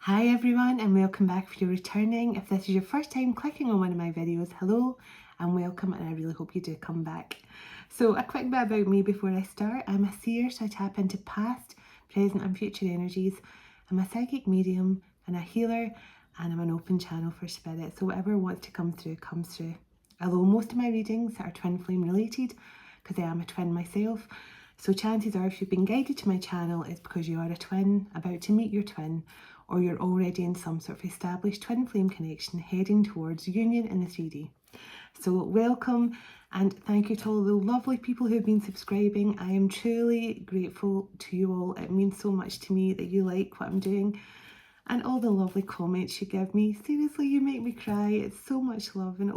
Hi everyone, and welcome back if you're returning. If this is your first time clicking on one of my videos, hello and welcome, and I really hope you do come back. So a quick bit about me before I start. I'm a seer, so I tap into past, present and future energies. I'm a psychic medium and a healer, and I'm an open channel for spirit, so whatever wants to come through comes through. Although most of my readings are twin flame related, because I am a twin myself, so chances are if you've been guided to my channel, it's because you are a twin, about to meet your twin, or you're already in some sort of established twin flame connection heading towards union in the 3D. So welcome, and thank you to all the lovely people who've been subscribing. I am truly grateful to you all. It means so much to me that you like what I'm doing, and all the lovely comments you give me. Seriously, you make me cry. It's so much love, and it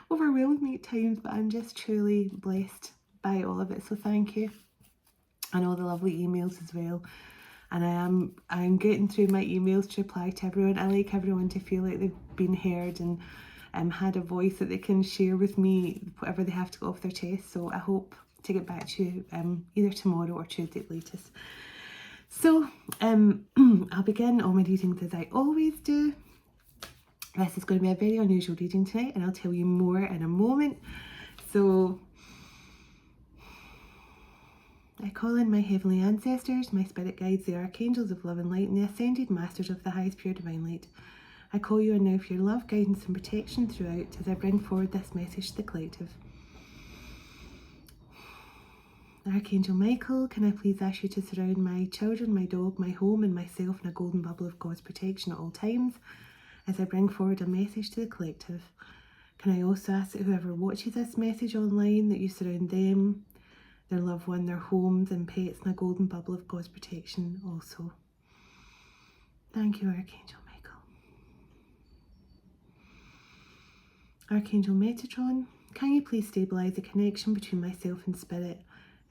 overwhelms me at times, but I'm just truly blessed by all of it, so thank you. And all the lovely emails as well. And I'm getting through my emails to reply to everyone. I like everyone to feel like they've been heard and had a voice that they can share with me whatever they have to go off their chest. So I hope to get back to you either tomorrow or Tuesday at latest. So I'll begin all my readings as I always do. This is going to be a very unusual reading tonight, and I'll tell you more in a moment. So I call in my heavenly ancestors, my spirit guides, the archangels of love and light, and the ascended masters of the highest pure divine light. I call you in now for your love, guidance and protection throughout as I bring forward this message to the collective. Archangel Michael, can I please ask you to surround my children, my dog, my home and myself in a golden bubble of God's protection at all times as I bring forward a message to the collective. Can I also ask that whoever watches this message online, that you surround them, their loved one, their homes and pets in a golden bubble of God's protection also. Thank you, Archangel Michael. Archangel Metatron, can you please stabilise the connection between myself and spirit,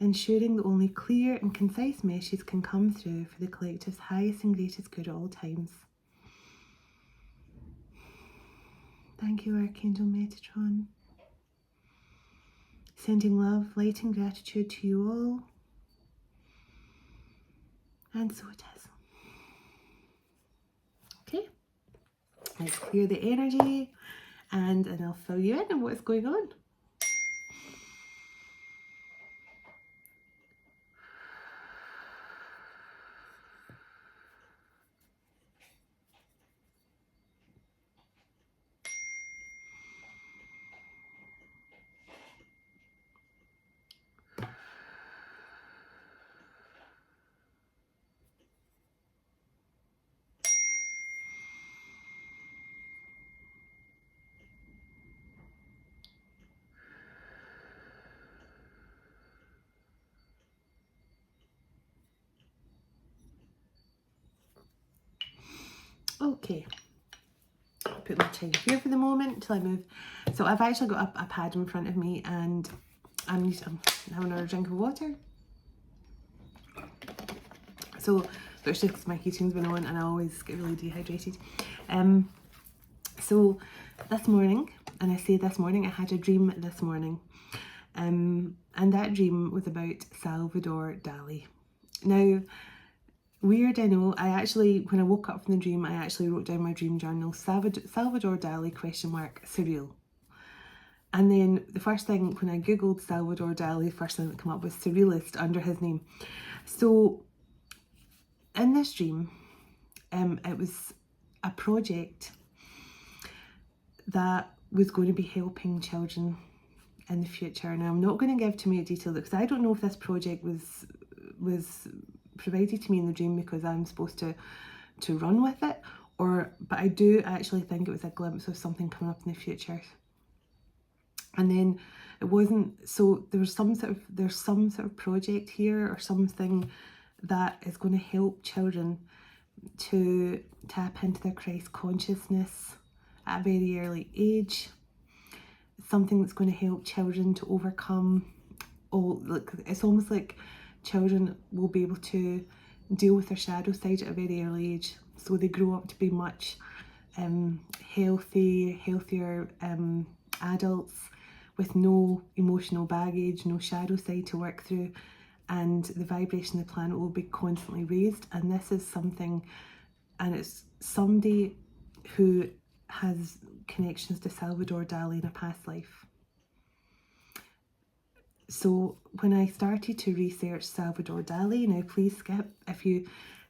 ensuring that only clear and concise messages can come through for the collective's highest and greatest good at all times. Thank you, Archangel Metatron. Sending love, light and gratitude to you all. And so it is. Okay, let's clear the energy and I'll fill you in on what's going on. Okay, I'll put my china here for the moment until I move. So I've actually got a pad in front of me, and I'm having another drink of water. So it's just because my heating's been on and I always get really dehydrated. So this morning, and I say this morning, I had a dream this morning. And that dream was about Salvador Dali. Now, weird, I know. When I woke up from the dream, I actually wrote down my dream journal, Salvador Dali, ? Surreal. And then the first thing, when I googled Salvador Dali, the first thing that came up was surrealist under his name. So in this dream, it was a project that was going to be helping children in the future. Now, I'm not going to give too many details because I don't know if this project was provided to me in the dream because I'm supposed to run with it, but I do actually think it was a glimpse of something coming up in the future. And then it wasn't, so there's some sort of project here or something that is going to help children to tap into their Christ consciousness at a very early age. Something that's going to help children to overcome it's almost like children will be able to deal with their shadow side at a very early age, so they grow up to be much healthier adults with no emotional baggage, no shadow side to work through, and the vibration of the planet will be constantly raised. And this is something and it's somebody who has connections to Salvador Dali in a past life. So when I started to research Salvador Dali, now please skip if you're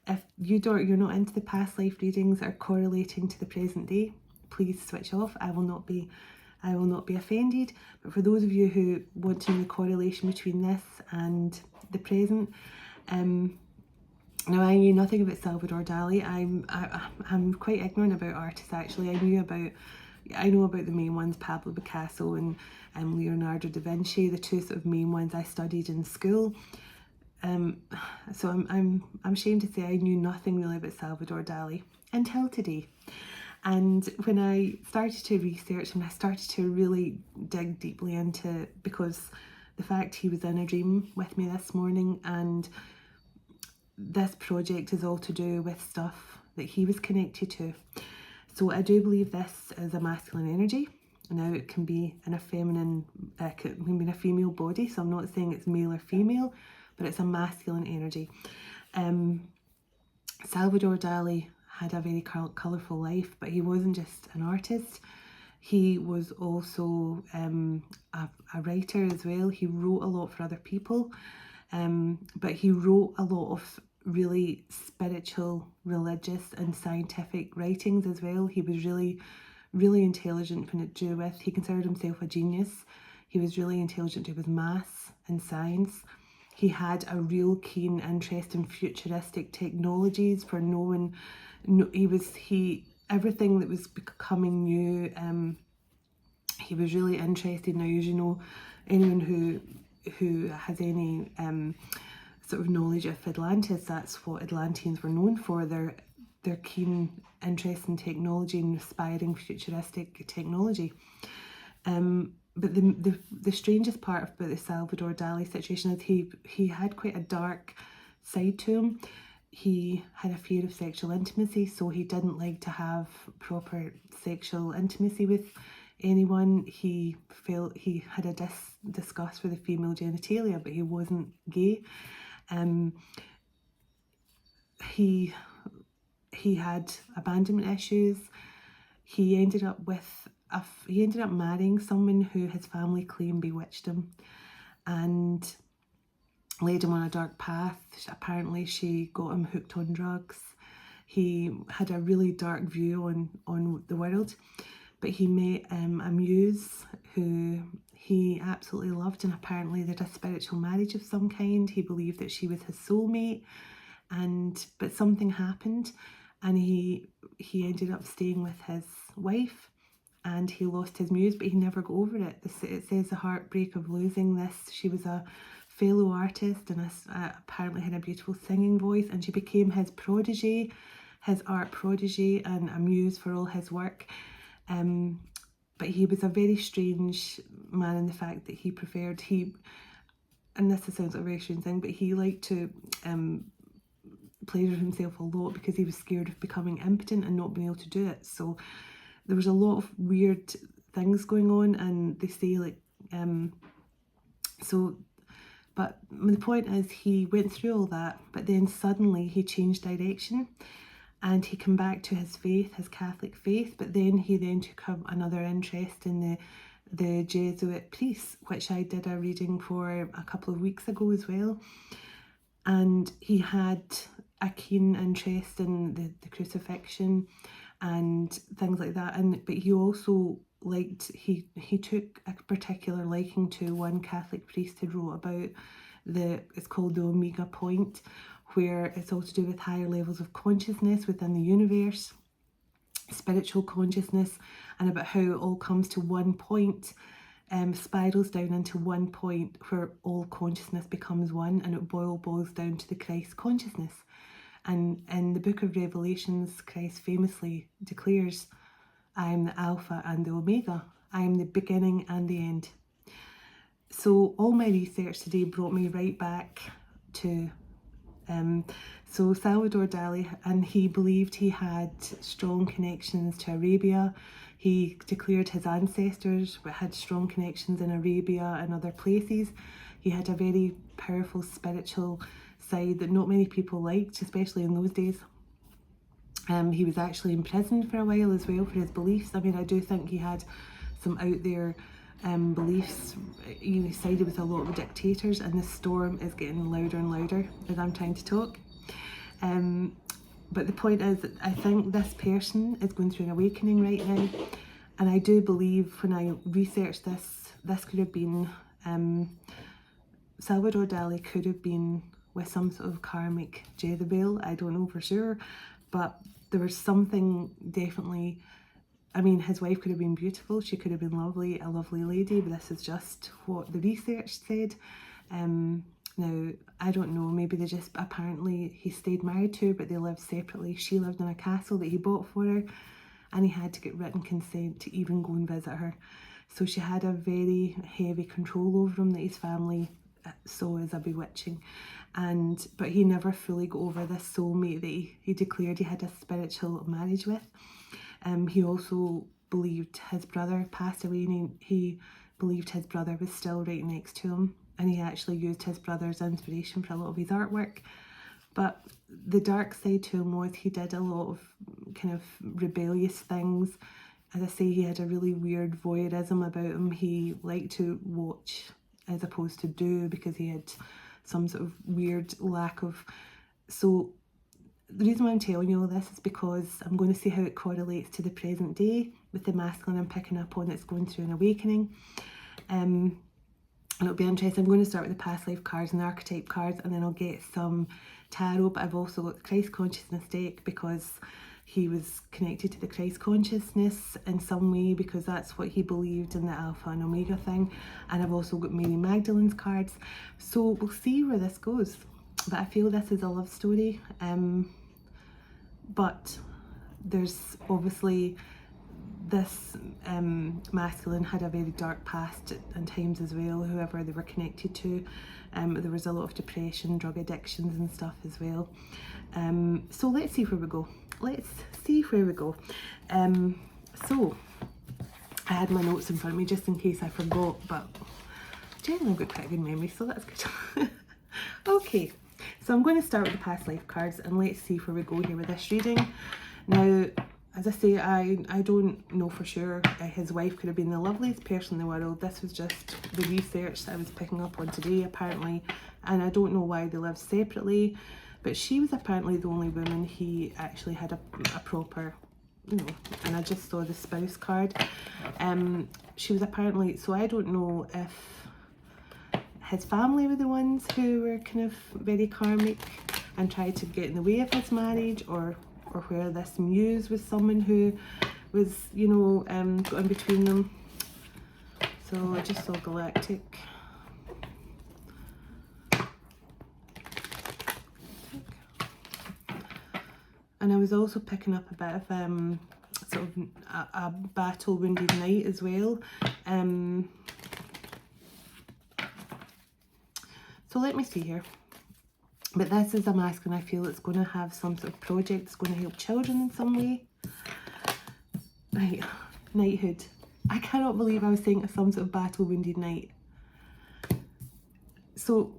not into the past life readings that are correlating to the present day, please switch off. I will not be offended. But for those of you who want to know the correlation between this and the present, now I knew nothing about Salvador Dali. I'm quite ignorant about artists actually. I know about the main ones, Pablo Picasso and Leonardo da Vinci, the two sort of main ones I studied in school. So I'm ashamed to say I knew nothing really about Salvador Dali until today. And when I started to research and I started to really dig deeply into, because the fact he was in a dream with me this morning, and this project is all to do with stuff that he was connected to. So I do believe this is a masculine energy. Now it can be in a feminine, it can be in a female body. So I'm not saying it's male or female, but it's a masculine energy. Salvador Dali had a very colourful life, but he wasn't just an artist. He was also a writer as well. He wrote a lot for other people, but he wrote a lot of really spiritual, religious and scientific writings as well. He was really, really intelligent when it drew with. He considered himself a genius. He was really intelligent with maths and science. He had a real keen interest in futuristic technologies for knowing. Everything that was becoming new. He was really interested. Now, as you know, anyone who has any sort of knowledge of Atlantis, that's what Atlanteans were known for, their keen interest in technology and aspiring futuristic technology. But the strangest part about the Salvador Dali situation is he had quite a dark side to him. He had a fear of sexual intimacy, so he didn't like to have proper sexual intimacy with anyone. He felt he had a disgust for the female genitalia, but he wasn't gay. He had abandonment issues. He ended up marrying someone who his family claimed bewitched him and led him on a dark path. Apparently she got him hooked on drugs. He had a really dark view on the world, but he met a muse who he absolutely loved, and apparently they had a spiritual marriage of some kind. He believed that she was his soulmate, but something happened and he ended up staying with his wife, and he lost his muse, but he never got over it. It says the heartbreak of losing this. She was a fellow artist and apparently had a beautiful singing voice, and she became his prodigy, his art prodigy, and a muse for all his work. But he was a very strange man in the fact that he preferred, and this sounds like a very strange thing, but he liked to pleasure himself a lot because he was scared of becoming impotent and not being able to do it. So there was a lot of weird things going on, and they say but the point is he went through all that, but then suddenly he changed direction and he came back to his faith, his Catholic faith, but then he took up another interest in the Jesuit priests, which I did a reading for a couple of weeks ago as well. And he had a keen interest in the crucifixion and things like that. But he also he took a particular liking to one Catholic priest who wrote about it's called the Omega Point, where it's all to do with higher levels of consciousness within the universe, spiritual consciousness, and about how it all comes to one point, spirals down into one point where all consciousness becomes one, and it boils down to the Christ consciousness. And in the book of Revelations, Christ famously declares, I am the Alpha and the Omega. I am the beginning and the end. So all my research today brought me right back to Salvador Dali, and he believed he had strong connections to Arabia. He declared his ancestors had strong connections in Arabia and other places. He had a very powerful spiritual side that not many people liked, especially in those days. He was actually imprisoned for a while as well for his beliefs. I mean, I do think he had some out there beliefs. He sided with a lot of dictators, and the storm is getting louder and louder as I'm trying to talk. But the point is, I think this person is going through an awakening right now, and I do believe when I researched this could have been Salvador Dali could have been with some sort of karmic Jezebel. I don't know for sure, but there was something definitely. I mean, his wife could have been beautiful, she could have been lovely, a lovely lady, but this is just what the research said. Now, I don't know, maybe they just, apparently he stayed married to her, but they lived separately. She lived in a castle that he bought for her, and he had to get written consent to even go and visit her. So she had a very heavy control over him that his family saw as a bewitching. But he never fully got over this soulmate that he declared he had a spiritual marriage with. He also believed his brother passed away, and he believed his brother was still right next to him, and he actually used his brother as inspiration for a lot of his artwork. But the dark side to him was he did a lot of kind of rebellious things. As I say, he had a really weird voyeurism about him. He liked to watch as opposed to do, because he had some sort of weird lack of... So the reason why I'm telling you all this is because I'm going to see how it correlates to the present day with the masculine I'm picking up on that's going through an awakening. And it'll be interesting. I'm going to start with the past life cards and the archetype cards, and then I'll get some tarot. But I've also got the Christ consciousness deck, because he was connected to the Christ consciousness in some way, because that's what he believed in the Alpha and Omega thing. And I've also got Mary Magdalene's cards. So we'll see where this goes. But I feel this is a love story. But there's obviously this masculine had a very dark past in times as well, whoever they were connected to. There was a lot of depression, drug addictions and stuff as well. So let's see where we go. So I had my notes in front of me just in case I forgot, but generally I've got quite a good memory, so that's good. Okay, so I'm going to start with the past life cards, and let's see where we go here with this reading. Now, as I say, I don't know for sure. His wife could have been the loveliest person in the world. This was just the research that I was picking up on today, apparently. And I don't know why they lived separately, but she was apparently the only woman he actually had a proper, you know, and I just saw the spouse card. She was apparently, so I don't know if his family were the ones who were kind of very karmic and tried to get in the way of his marriage, or where this muse was someone who was, you know, got in between them. So I just saw galactic. And I was also picking up a bit of sort of a battle wounded knight as well. So let me see here. But this is a masculine, I feel it's going to have some sort of project that's going to help children in some way. Right, knighthood. I cannot believe I was saying some sort of battle wounded knight. So,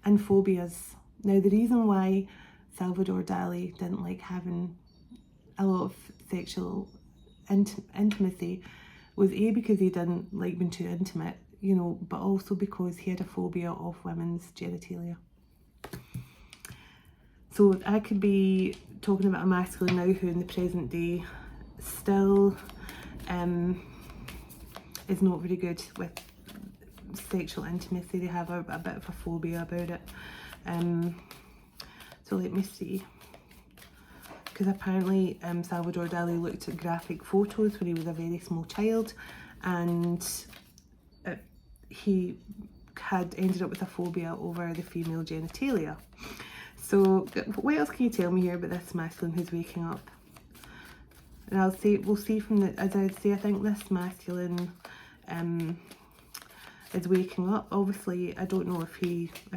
and phobias. Now the reason why Salvador Dali didn't like having a lot of sexual intimacy was A, because he didn't like being too intimate, you know, but also because he had a phobia of women's genitalia. So I could be talking about a masculine now who in the present day still is not very good with sexual intimacy. They have a bit of a phobia about it. So let me see. Because apparently Salvador Dali looked at graphic photos when he was a very small child, and he had ended up with a phobia over the female genitalia. So what else can you tell me here about this masculine who's waking up? And I'll say, we'll see from the, as I say, I think this masculine is waking up. Obviously, I don't know if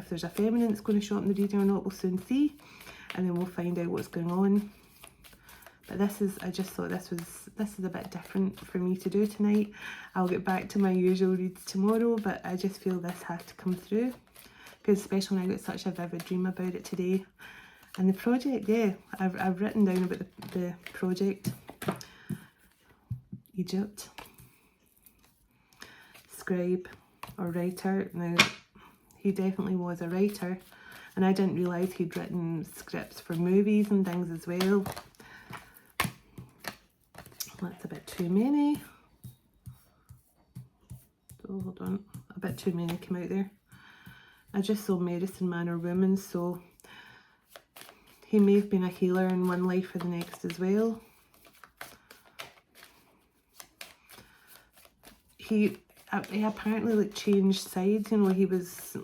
there's a feminine that's going to show up in the reading or not. We'll soon see, and then we'll find out what's going on. But this is, I just thought this is a bit different for me to do tonight. I'll get back to my usual reads tomorrow, but I just feel this has to come through, because especially when I got such a vivid dream about it today, And the project, yeah, I've written down about the project. Egypt. Scribe or writer. Now, he definitely was a writer. And I didn't realise he'd written scripts for movies and things as well. That's a bit too many. Oh, hold on. A bit too many came out there. I just saw medicine man or woman, so he may have been a healer in one life or the next as well. He apparently like changed sides, you know, he was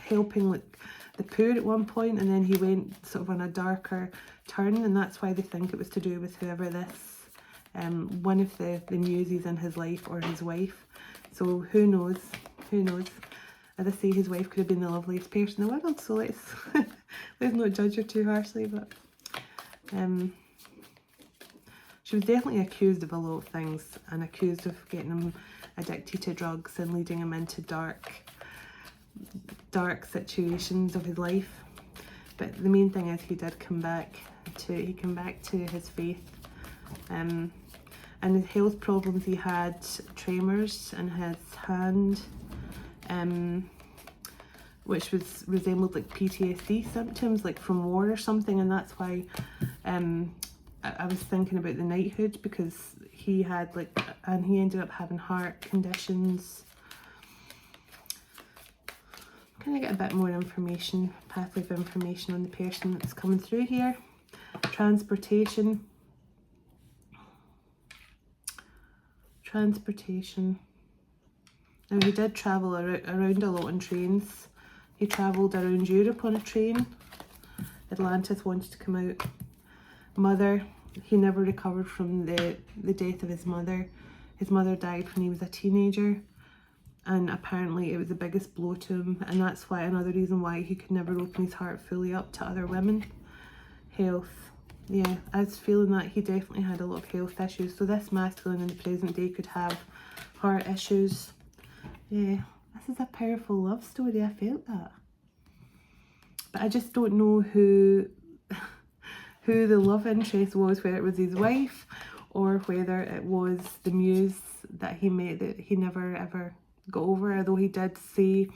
helping like the poor at one point, and then he went sort of on a darker turn, and that's why they think it was to do with whoever this, one of the muses in his life or his wife. So who knows, who knows. As I say, his wife could have been the loveliest person in the world, so let's not judge her too harshly, but she was definitely accused of a lot of things, and accused of getting him addicted to drugs and leading him into dark situations of his life. But the main thing is he came back to his faith. And his health problems, he had tremors in his hand, which resembled like PTSD symptoms, like from war or something, and that's why I was thinking about the knighthood, because he had like, and he ended up having heart conditions. Can I get a bit more information, pathway of information on the person that's coming through here? Transportation. Now, he did travel around a lot on trains. He travelled around Europe on a train. Atlantis wanted to come out. Mother, he never recovered from the death of his mother. His mother died when he was a teenager, and apparently it was the biggest blow to him, and that's why another reason why he could never open his heart fully up to other women. Health. Yeah, I was feeling that he definitely had a lot of health issues. So this masculine in the present day could have heart issues. Yeah, this is a powerful love story. I felt that. But I just don't know who the love interest was, whether it was his wife or whether it was the muse that he met that he never ever got over. Although he did say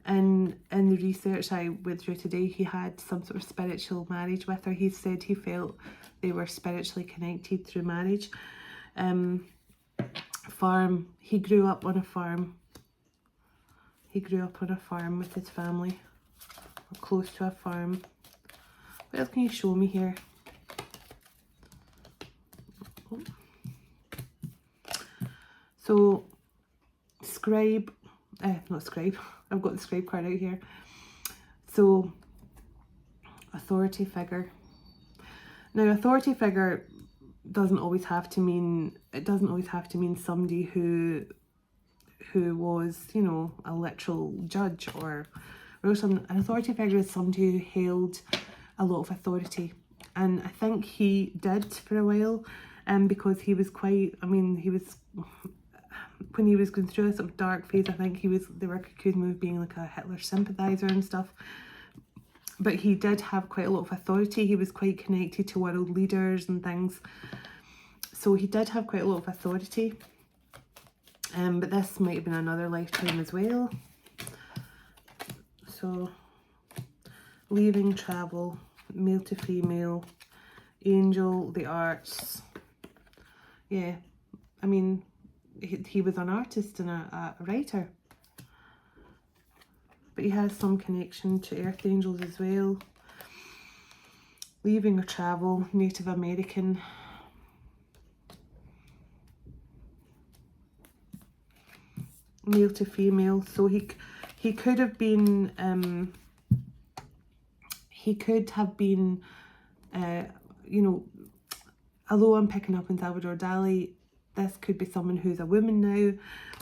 in the research I went through today, he had some sort of spiritual marriage with her. He said he felt they were spiritually connected through marriage. Farm. He grew up on a farm. He grew up on a farm with his family, or close to a farm. What else can you show me here? Oh. So, scribe, not scribe, I've got the scribe card out here. So, authority figure. Now, authority figure doesn't always have to mean somebody who was, you know, a literal judge or something. An authority figure is somebody who held a lot of authority, and I think he did for a while, because he was quite, I mean, he was, when he was going through a sort of dark phase, I think they were accusing him of being like a Hitler sympathizer and stuff. But he did have quite a lot of authority. He was quite connected to world leaders and things. So he did have quite a lot of authority. But this might have been another lifetime as well. So, leaving, travel, male to female, angel, the arts. Yeah, I mean, he was an artist and a writer. But he has some connection to earth angels as well. Leaving or travel, Native American. Male to female. So he could have been, you know, although I'm picking up on Salvador Dali, this could be someone who's a woman now,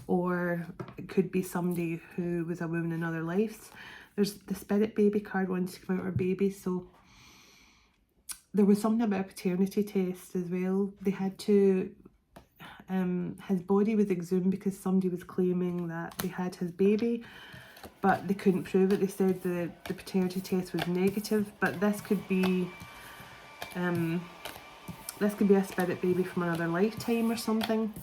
or it could be somebody who was a woman in other lives. There's the spirit baby card wants to come out, or baby, so there was something about a paternity test as well. They had to, his body was exhumed because somebody was claiming that they had his baby, but they couldn't prove it. They said the paternity test was negative, but this could be a spirit baby from another lifetime or something.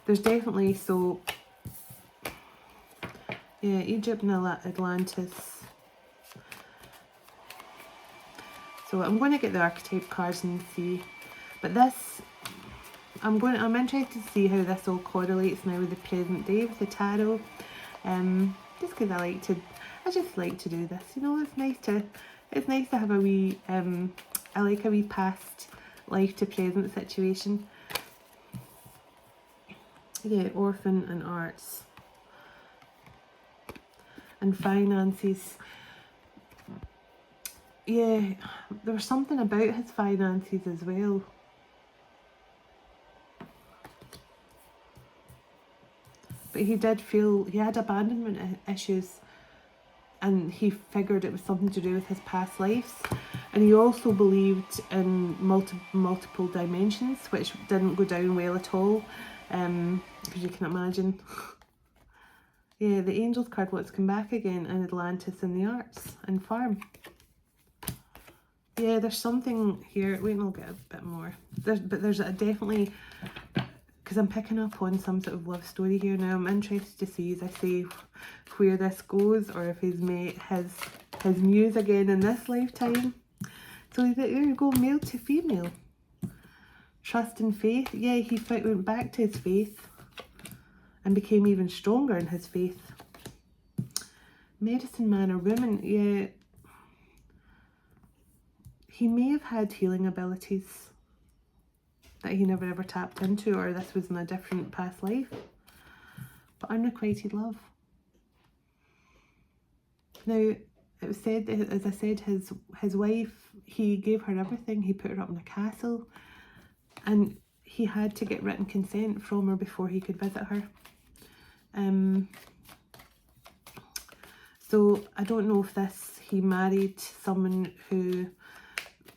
There's definitely, so yeah, Egypt and Atlantis. So I'm going to get the archetype cards and see, but this, I'm interested to see how this all correlates now with the present day with the tarot. Just because I just like to do this, you know. It's nice to have a wee I like a wee past life to present situation. Yeah, orphan and arts and finances. Yeah, there was something about his finances as well. But he did feel he had abandonment issues, and he figured it was something to do with his past lives. And he also believed in multiple dimensions, which didn't go down well at all, because you can imagine. Yeah, the Angels card wants to come back again, and Atlantis and the arts and farm. Yeah, there's something here. Wait, and I'll get a bit more. There's a definitely, because I'm picking up on some sort of love story here now. I'm interested to see, as I say, where this goes, or if he's met his muse again in this lifetime. So there you go, male to female. Trust and faith. Yeah, he went back to his faith and became even stronger in his faith. Medicine man or woman. Yeah. He may have had healing abilities that he never ever tapped into, or this was in a different past life. But unrequited love. Now, it was said, as I said, his wife, he gave her everything. He put her up in a castle, and he had to get written consent from her before he could visit her. So I don't know if he married someone who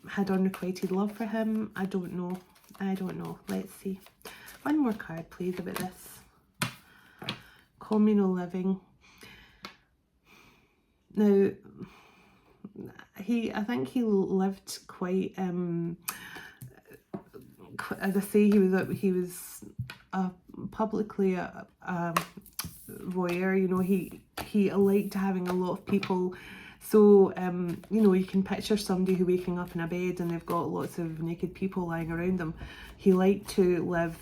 had unrequited love for him. I don't know. Let's see. One more card, please, about this. Communal living. Now, I think he lived quite, as I say, he was publicly a voyeur. You know, he liked having a lot of people. So, you know, you can picture somebody who waking up in a bed and they've got lots of naked people lying around them. He liked to live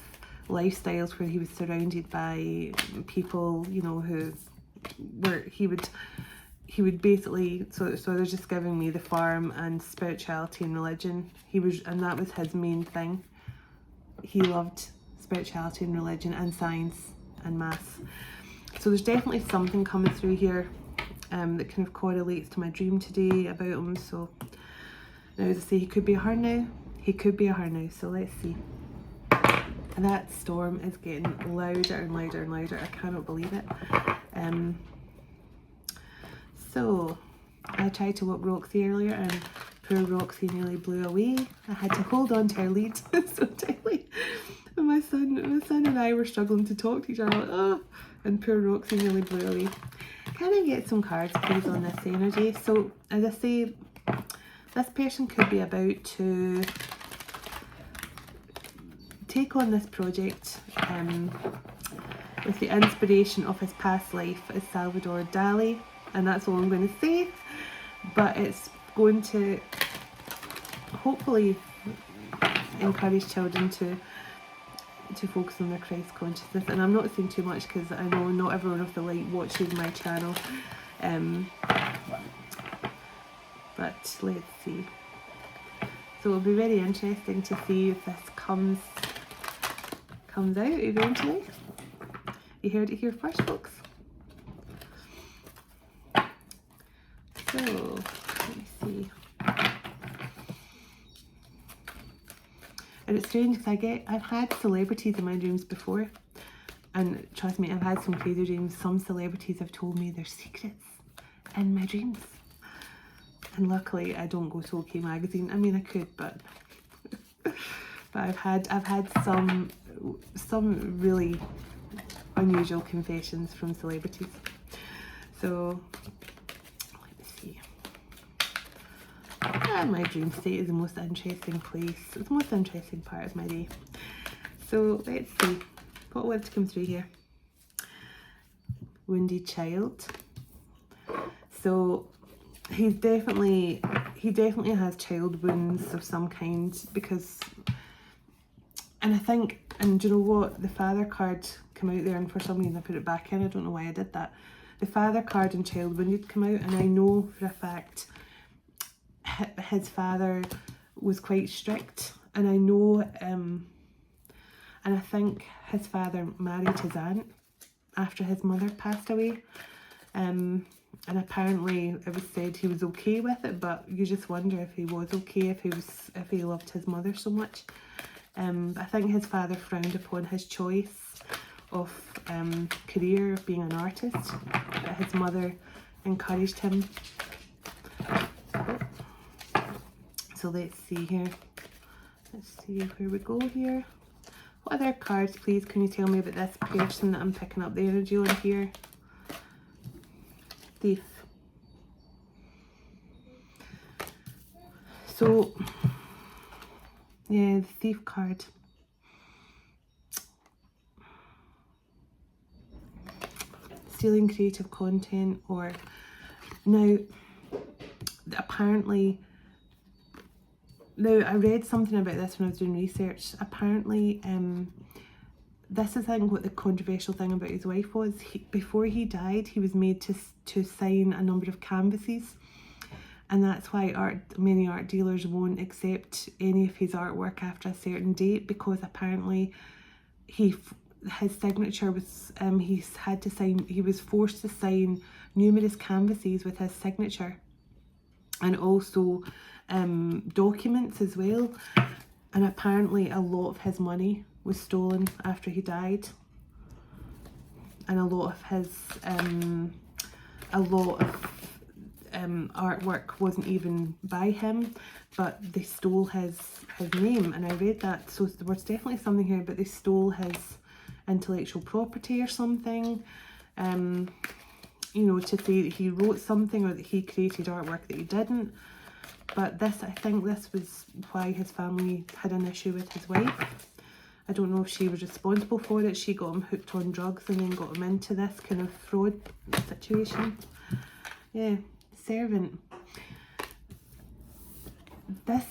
lifestyles where he was surrounded by people, you know, where he would basically, so they're just giving me the farm and spirituality and religion. And that was his main thing. He loved spirituality and religion and science and maths. So there's definitely something coming through here that kind of correlates to my dream today about him. So now, as I say, he could be a her now. So let's see. And that storm is getting louder and louder and louder. I cannot believe it. So I tried to walk Roxy earlier, and poor Roxy nearly blew away. I had to hold on to her lead so tightly. And my son and I were struggling to talk to each other, like, oh, and poor Roxy nearly blew away. Can I get some cards, please, on this energy? So, as I say, this person could be about to take on this project with the inspiration of his past life as Salvador Dali, and that's all I'm going to say. But it's going to hopefully encourage children to focus on their Christ consciousness. And I'm not saying too much because I know not everyone of the light watches my channel, but let's see. So it'll be very interesting to see if this comes out eventually. You heard it here first, folks. So let me see. And it's strange because I've had celebrities in my dreams before, and trust me, I've had some crazy dreams. Some celebrities have told me their secrets in my dreams, and luckily I don't go to OK Magazine. I mean, I could, but I've had some really unusual confessions from celebrities. So, let's see. My dream state is the most interesting place. It's the most interesting part of my day. So, let's see. What word to come through here? Wounded child. So, he definitely has child wounds of some kind, because, and I think, and do you know what, the father card came out there, and for some reason I put it back in. I don't know why I did that. The father card and child wounded come out, and I know for a fact his father was quite strict, and I know, and I think his father married his aunt after his mother passed away, and apparently it was said he was okay with it, but you just wonder if he was okay, if he loved his mother so much. I think his father frowned upon his choice of career of being an artist, but his mother encouraged him. So let's see here. Let's see where we go here. What other cards, please, can you tell me about this person that I'm picking up the energy on here? Thief. So, yeah, the thief card. Stealing creative content, or now, apparently, now I read something about this when I was doing research. Apparently, this is, I think, what the controversial thing about his wife was. Before he died, he was made to sign a number of canvases, and that's why many art dealers won't accept any of his artwork after a certain date, because apparently his signature was he was forced to sign numerous canvases with his signature, and also documents as well. And apparently a lot of his money was stolen after he died, and a lot of his artwork wasn't even by him, but they stole his name. And I read that, so there was definitely something here, but they stole his intellectual property or something, you know, to say that he wrote something or that he created artwork that he didn't. But this, I think this was why his family had an issue with his wife. I don't know if she was responsible for it. She got him hooked on drugs and then got him into this kind of fraud situation. Yeah, servant. This,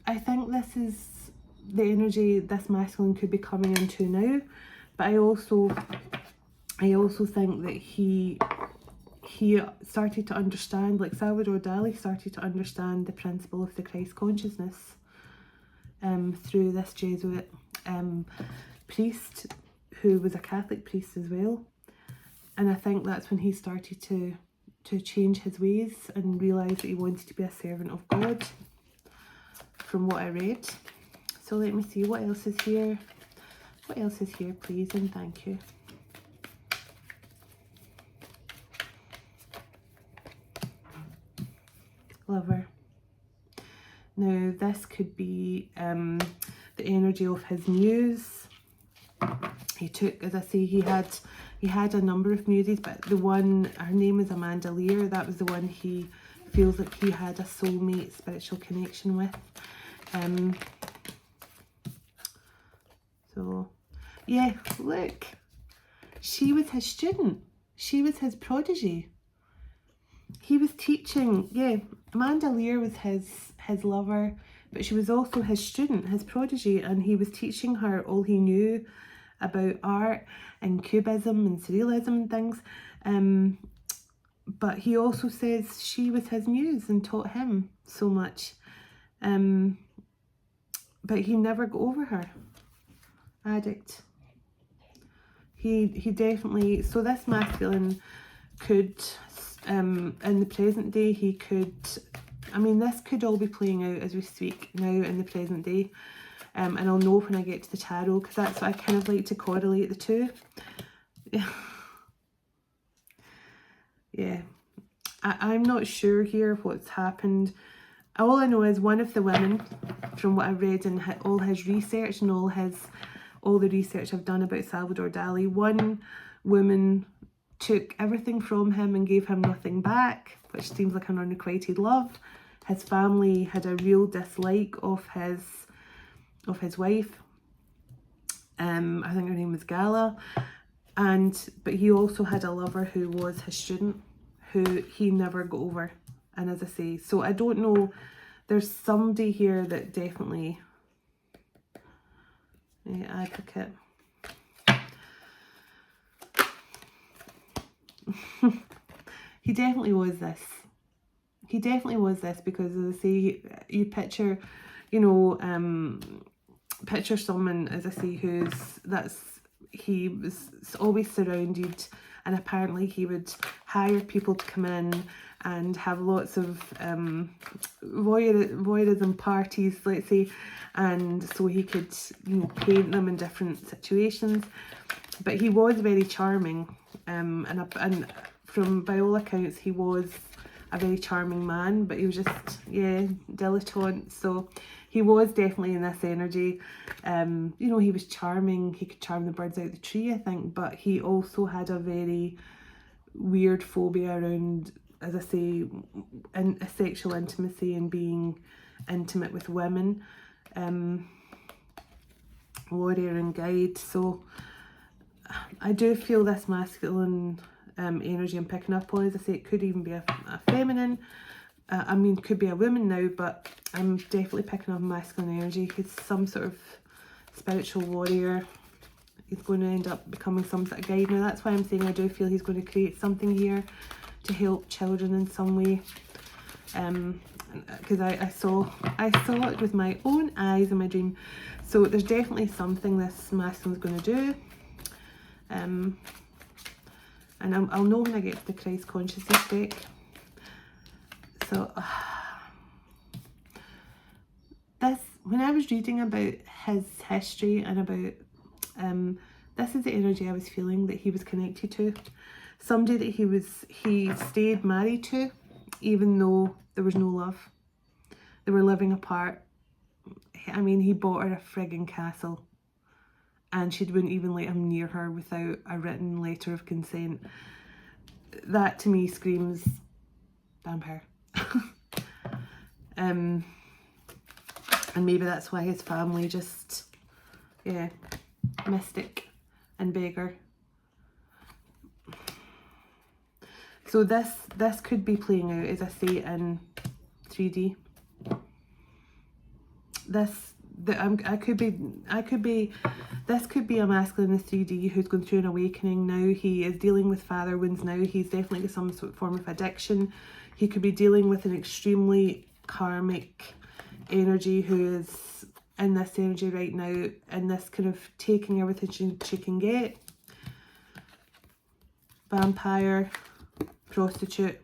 I think this is the energy this masculine could be coming into now. But I also think that he started to understand, like Salvador Dali started to understand the principle of the Christ consciousness through this Jesuit priest, who was a Catholic priest as well. And I think that's when he started to change his ways and realise that he wanted to be a servant of God, from what I read. So let me see, what else is here? What else is here, please, and thank you. Lover. Now this could be the energy of his muse. He took, as I say, he had a number of muses, but the one, her name is Magdalene, that was the one he feels like he had a soulmate spiritual connection with. So yeah, look, she was his student, she was his prodigy. He was teaching, yeah, Magdalene was his lover, but she was also his student, his prodigy, and he was teaching her all he knew about art and cubism and surrealism and things. But he also says she was his muse and taught him so much. But he never got over her. Addict. He definitely, so this masculine could, in the present day, he could, I mean, this could all be playing out as we speak now in the present day. And I'll know when I get to the tarot, because that's what I kind of like to correlate the two. Yeah. I'm not sure here what's happened. All I know is one of the women, from what I've read in all his research and all the research I've done about Salvador Dali, one woman took everything from him and gave him nothing back, which seems like an unrequited love. His family had a real dislike of his wife. I think her name was Gala. But he also had a lover who was his student, who he never got over. And as I say, so I don't know, there's somebody here that definitely, advocate. He definitely was this. He definitely was this, because as I say, you picture, you know, picture someone, as I say, he was always surrounded, and apparently he would hire people to come in and have lots of voyeurism parties, let's say, and so he could, you know, paint them in different situations. But he was very charming, and from by all accounts he was a very charming man, but he was just, yeah, dilettante. So he was definitely in this energy. You know, he was charming, he could charm the birds out the tree, I think, but he also had a very weird phobia around, as I say, a sexual intimacy and being intimate with women. Warrior and guide. So I do feel this masculine energy I'm picking up on. As I say, it could even be a feminine. I mean, could be a woman now, but I'm definitely picking up masculine energy. He's some sort of spiritual warrior. He's going to end up becoming some sort of guide. Now, that's why I'm saying I do feel he's going to create something here to help children in some way. Because I saw it with my own eyes in my dream. So there's definitely something this masculine's going to do. And I'll know when I get to the Christ consciousness deck. So when I was reading about his history and about this is the energy I was feeling that he was connected to. Somebody that he stayed married to, even though there was no love. They were living apart. I mean, he bought her a frigging castle, and she wouldn't even let him near her without a written letter of consent. That to me screams vampire. And maybe that's why his family just, yeah, mystic and beggar. So this could be playing out, as I say, in 3D. This could be a masculine in 3D who's going through an awakening now. He is dealing with father wounds now. He's definitely got some sort of form of addiction. He could be dealing with an extremely karmic energy who is in this energy right now, and this kind of taking everything she can get. Vampire, prostitute.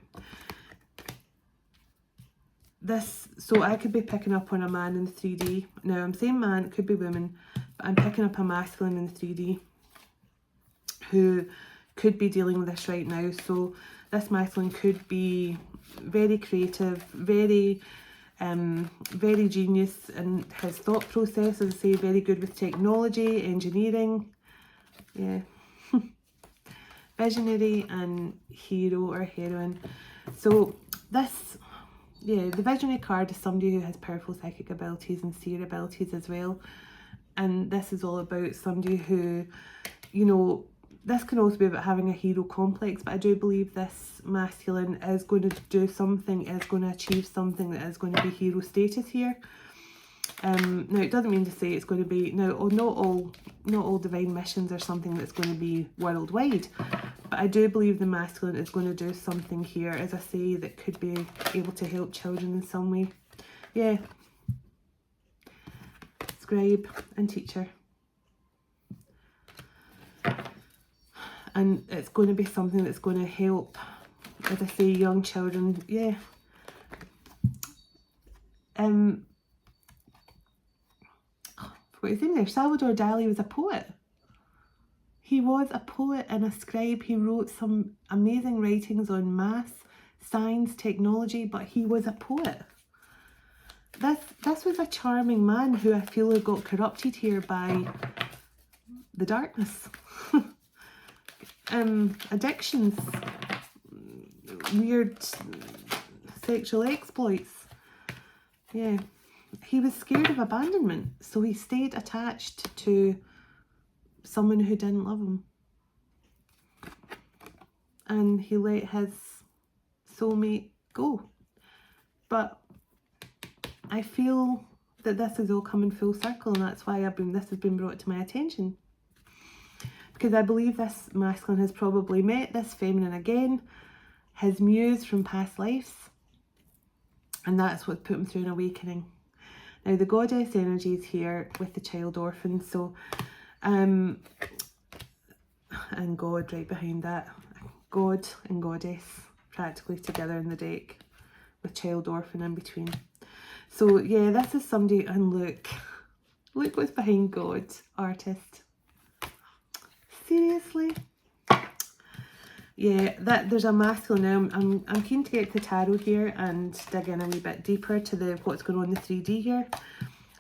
So I could be picking up on a man in 3D. Now I'm saying man, it could be women, but I'm picking up a masculine in 3D who could be dealing with this right now. So this masculine could be very creative, very genius in his thought process, as I say, very good with technology, engineering, yeah. Visionary and hero or heroine. So this, yeah, the visionary card is somebody who has powerful psychic abilities and seer abilities as well. And this is all about somebody who, you know, this can also be about having a hero complex, but I do believe this masculine is going to do something, is going to achieve something that is going to be hero status here. Now it doesn't mean to say it's going to be, now not all divine missions are something that's going to be worldwide, but I do believe the masculine is going to do something here, as I say, that could be able to help children in some way. Yeah. Scribe and teacher. And it's going to be something that's going to help, as I say, young children. Yeah. What is in there? Salvador Dali was a poet. He was a poet and a scribe. He wrote some amazing writings on maths, science, technology, but he was a poet. This was a charming man who I feel got corrupted here by the darkness. addictions, weird sexual exploits. Yeah, he was scared of abandonment, so he stayed attached to someone who didn't love him. And he let his soulmate go. But I feel that this is all coming full circle, and that's why this has been brought to my attention. Because I believe this masculine has probably met this feminine again, his muse from past lives, and that's what put him through an awakening. Now the goddess energy is here with the child orphan, so and God right behind that. God and goddess practically together in the deck with child orphan in between. So yeah, this is somebody, and look what's behind God, artist. Seriously? Yeah, there's a masculine now. I'm keen to get the tarot here and dig in a wee bit deeper to what's going on in the 3D here.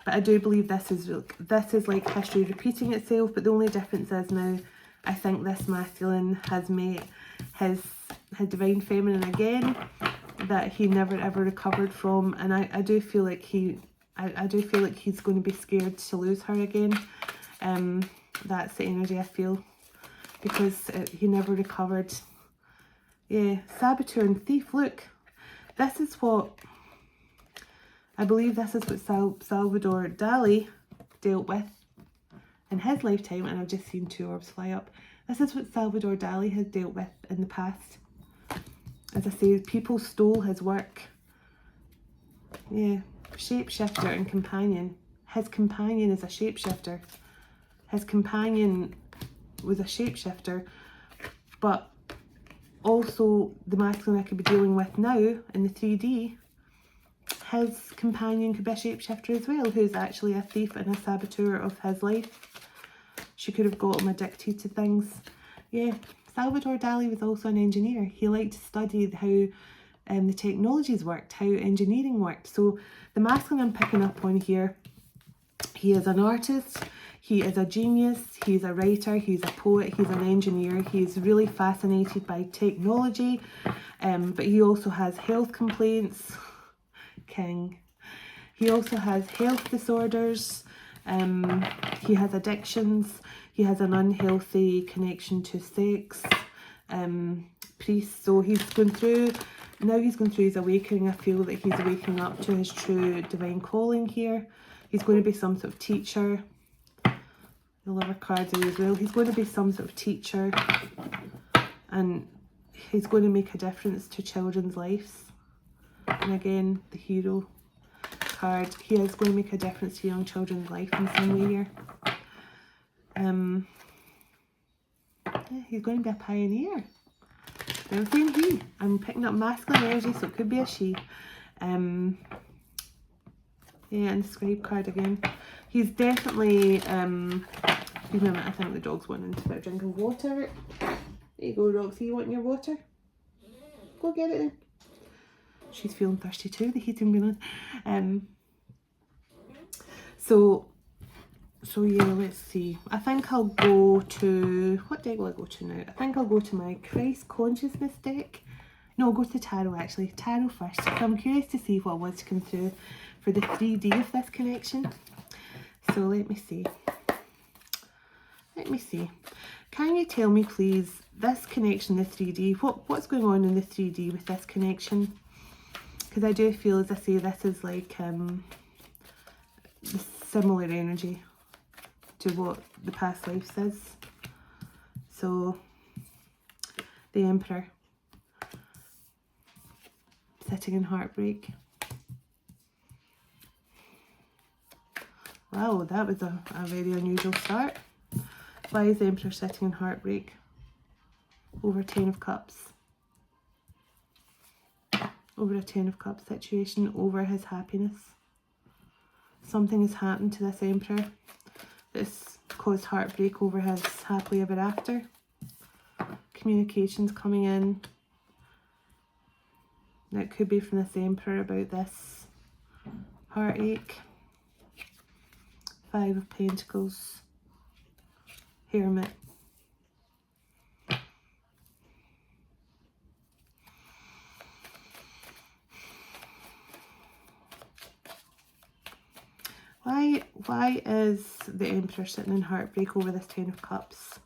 But I do believe this is like history repeating itself, but the only difference is now I think this masculine has met his divine feminine again, that he never ever recovered from, and I do feel like I do feel like he's going to be scared to lose her again. That's the energy I feel, because he never recovered. Yeah, saboteur and thief. Look, this is what I believe. This is what Salvador Dali dealt with in his lifetime, and I've just seen 2 orbs fly up. This is what Salvador Dali has dealt with in the past. As I say, people stole his work. Yeah, shapeshifter and companion. His companion is a shapeshifter. His companion was a shapeshifter, but also the masculine I could be dealing with now in the 3D, his companion could be a shapeshifter as well, who's actually a thief and a saboteur of his life. She could have got him addicted to things. Yeah, Salvador Dali was also an engineer. He liked to study how the technologies worked, how engineering worked. So the masculine I'm picking up on here, he is an artist, he is a genius, he's a writer, he's a poet, he's an engineer. He's really fascinated by technology, but he also has health complaints. King. He also has health disorders. He has addictions. He has an unhealthy connection to sex. Priest. So he's going through his awakening. I feel that he's waking up to his true divine calling here. He's going to be some sort of teacher. The lover cards are as well. He's going to be some sort of teacher, and he's going to make a difference to children's lives. And again, the hero card. He is going to make a difference to young children's life in some way here. Yeah, he's going to be a pioneer. Now, saying he. I'm picking up masculine energy, so it could be a she. Yeah, and the scribe card again. He's definitely, excuse me a minute, I think the dog's wanting to have a drink of water. There you go, Roxy, you want your water? Go get it then. She's feeling thirsty too, the heating being on. So yeah, let's see. I think I'll go to, what deck will I go to now? I think I'll go to my Christ Consciousness deck. No, I'll go to Tarot actually. Tarot first. So I'm curious to see what was to come through for the 3D of this connection. So let me see. Let me see. Can you tell me please, this connection, the 3D, what's going on in the 3D with this connection? Because I do feel, as I say, this is like the similar energy to what the past life is. So, the Emperor, sitting in heartbreak. Wow, that was a very unusual start. Why is the Emperor sitting in heartbreak? Over 10 of Cups. Over a 10 of Cups situation, over his happiness. Something has happened to this Emperor that's caused heartbreak over his happily ever after. Communications coming in. That could be from this Emperor about this heartache. 5 of Pentacles. Hermit. Why is the Emperor sitting in heartbreak over this Ten of Cups?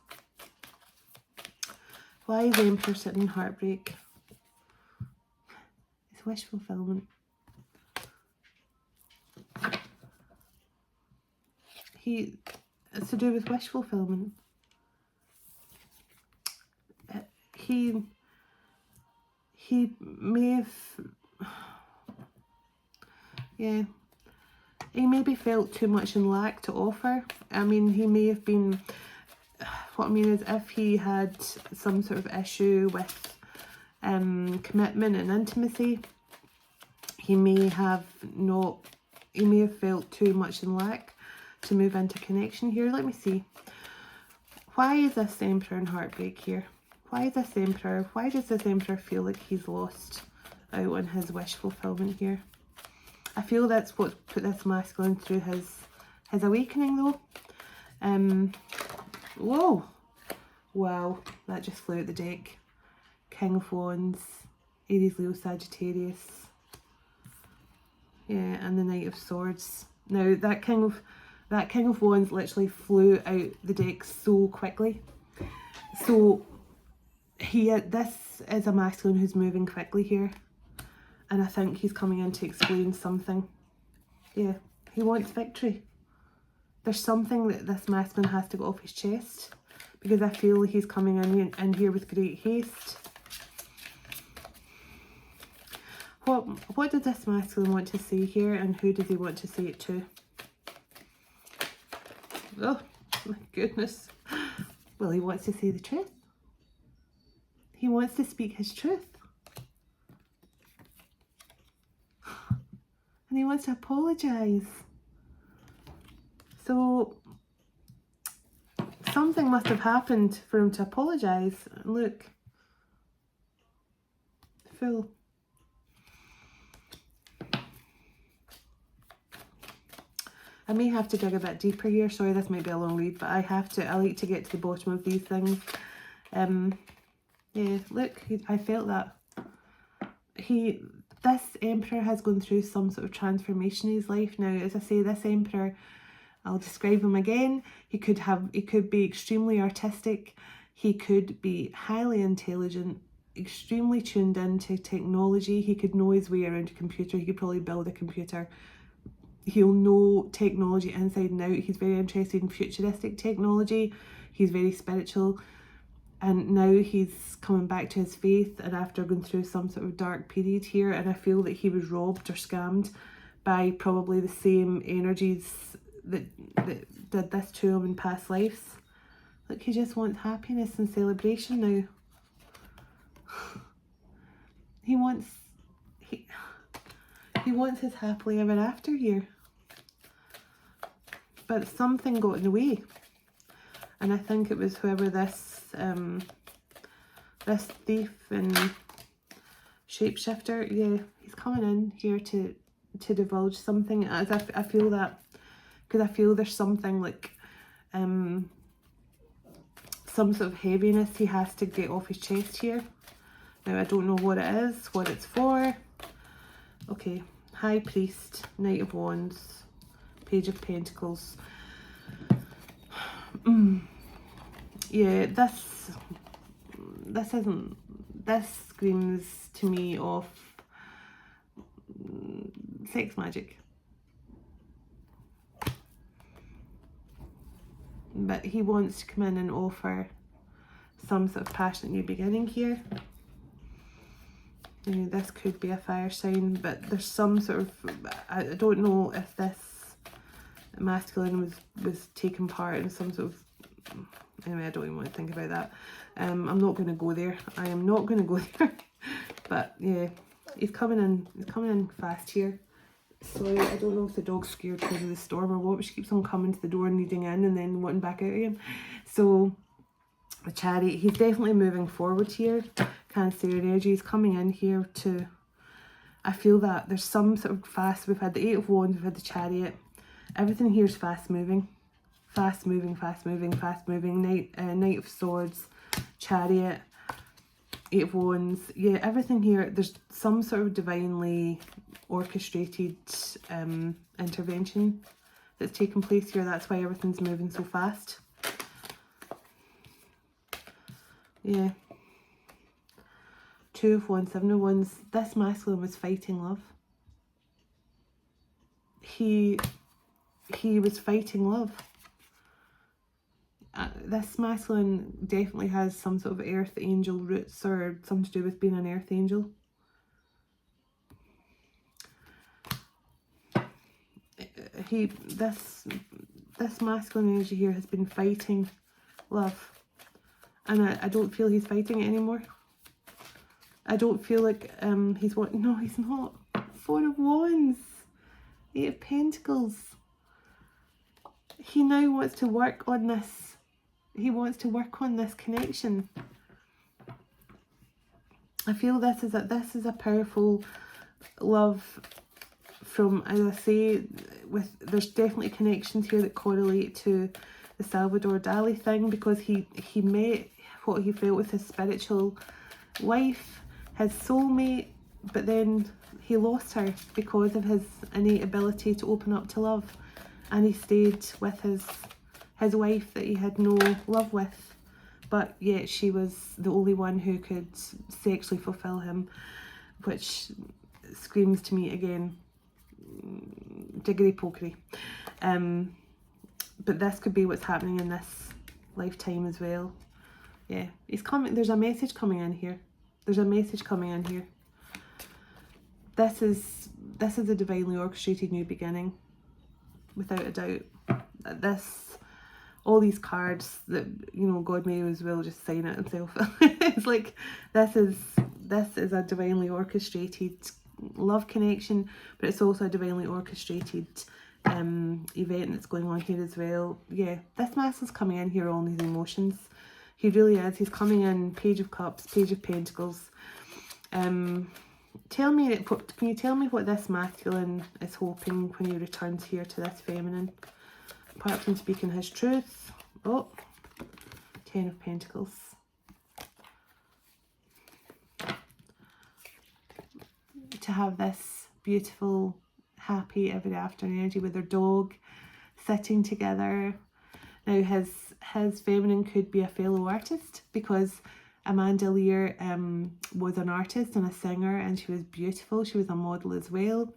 Why is the Emperor sitting in heartbreak? It's wish fulfillment. It's to do with wish fulfillment. He may have, yeah, he maybe felt too much in lack to offer. I mean, he may have been, what I mean is if he had some sort of issue with commitment and intimacy, he may have felt too much in lack to move into connection here. Let me see. Why is this Emperor in heartbreak here? Why is this Emperor? Why does this Emperor feel like he's lost out on his wish fulfillment here? I feel that's what's put this masculine through his awakening though. Whoa. Wow, that just flew out the deck. King of Wands, Aries, Leo, Sagittarius. Yeah, and the Knight of Swords. Now that King of Wands literally flew out the deck so quickly. So this is a masculine who's moving quickly here, and I think he's coming in to explain something. Yeah, he wants victory. There's something that this masculine has to get off his chest, because I feel he's coming in here with great haste. What does this masculine want to say here, and who does he want to say it to? Oh my goodness. Well, he wants to say the truth. He wants to speak his truth. And he wants to apologise. So something must have happened for him to apologise. Look. Full. I may have to dig a bit deeper here. Sorry, this might be a long read, but I like to get to the bottom of these things. Yeah, look, I felt that. This Emperor has gone through some sort of transformation in his life. Now, as I say, this Emperor, I'll describe him again. He could be extremely artistic. He could be highly intelligent, extremely tuned into technology. He could know his way around a computer. He could probably build a computer. He'll know technology inside and out. He's very interested in futuristic technology. He's very spiritual. And now he's coming back to his faith, and after going through some sort of dark period here, and I feel that he was robbed or scammed by probably the same energies that did this to him in past lives. Look, he just wants happiness and celebration now. He wants his happily ever after here. But something got in the way. And I think it was whoever this thief and shapeshifter, yeah, he's coming in here to divulge something. As I feel that, because I feel there's something like some sort of heaviness he has to get off his chest here. Now I don't know what it is, what it's for. Okay, High Priest, Knight of Wands, Page of Pentacles. Yeah, this screams to me of sex magic. But he wants to come in and offer some sort of passionate new beginning here. You know, this could be a fire sign, but there's some sort of, I don't know if this masculine was taking part in some sort of, anyway, I don't even want to think about that. I'm not going to go there. I am not going to go there. But yeah, he's coming in fast here. Sorry, I don't know if the dog's scared because of the storm or what, but she keeps on coming to the door and needing in and then wanting back out again. So the Chariot, he's definitely moving forward here. Cancer energy is coming in here to, I feel that there's some sort of fast, we've had the Eight of Wands, we've had the Chariot. Everything here is fast moving. Fast moving, fast moving, fast moving. Knight of Swords, Chariot, Eight of Wands. Yeah, everything here, there's some sort of divinely orchestrated intervention that's taking place here. That's why everything's moving so fast. Yeah. 2 of Wands, 7 of Wands. This masculine was fighting love. He was fighting love. This masculine definitely has some sort of earth angel roots, or something to do with being an earth angel. This masculine energy here has been fighting love, and I don't feel he's fighting it anymore. I don't feel like he's what? No, he's not. 4 of Wands, 8 of Pentacles. He now wants to work on this. He wants to work on this connection. I feel this is a powerful love from, as I say, there's definitely connections here that correlate to the Salvador Dali thing, because he met what he felt with his spiritual wife, his soulmate, but then he lost her because of his innate ability to open up to love, and he stayed with his wife that he had no love with, but yet she was the only one who could sexually fulfill him, which screams to me again jiggery pokery. But this could be what's happening in this lifetime as well. Yeah, he's coming. There's a message coming in here. There's a message coming in here. This is a divinely orchestrated new beginning, without a doubt. All these cards that, you know, God may as well just sign it himself. It's like this is a divinely orchestrated love connection, but it's also a divinely orchestrated event that's going on here as well. Yeah, this masculine's coming in here on his emotions. He really is. He's coming in Page of Cups, Page of Pentacles. Can you tell me what this masculine is hoping when he returns here to this feminine? Apart from speaking his truth. Oh, 10 of Pentacles. To have this beautiful, happy, ever after energy with their dog, sitting together. Now his feminine could be a fellow artist, because Amanda Lear was an artist and a singer, and she was beautiful. She was a model as well.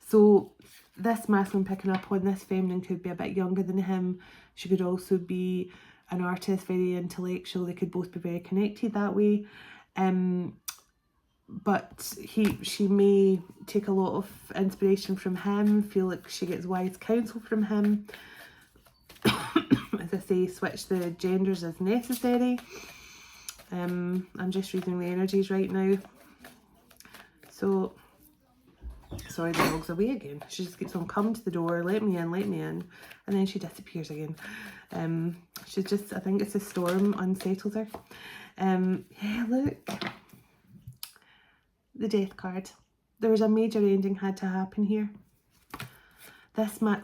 So this masculine picking up on this feminine could be a bit younger than him. She could also be an artist, very intellectual. They could both be very connected that way. But she may take a lot of inspiration from him, feel like she gets wise counsel from him. As I say, switch the genders as necessary. I'm just reading the energies right now. So, sorry, the dog's away again. She just keeps on coming to the door, let me in, and then she disappears again. She's just, I think it's a storm unsettles her. Yeah, look. The Death card. There was a major ending had to happen here.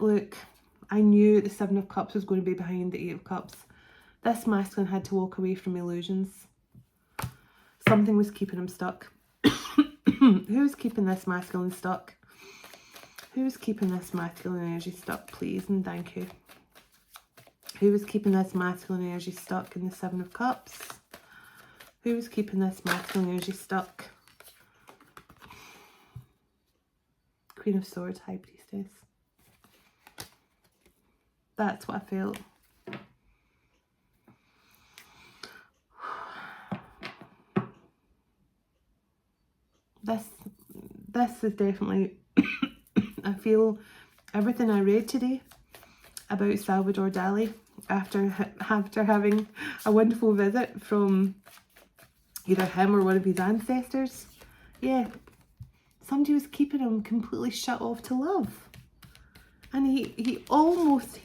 Look, I knew the 7 of Cups was going to be behind the 8 of Cups. This masculine had to walk away from illusions. Something was keeping him stuck. Who's keeping this masculine stuck? Who's keeping this masculine energy stuck, please, and thank you. Who is keeping this masculine energy stuck in the 7 of Cups? Who is keeping this masculine energy stuck? Queen of Swords, High Priestess. That's what I felt. This is definitely, I feel everything I read today about Salvador Dali after having a wonderful visit from either him or one of his ancestors. Yeah, somebody was keeping him completely shut off to love. And he almost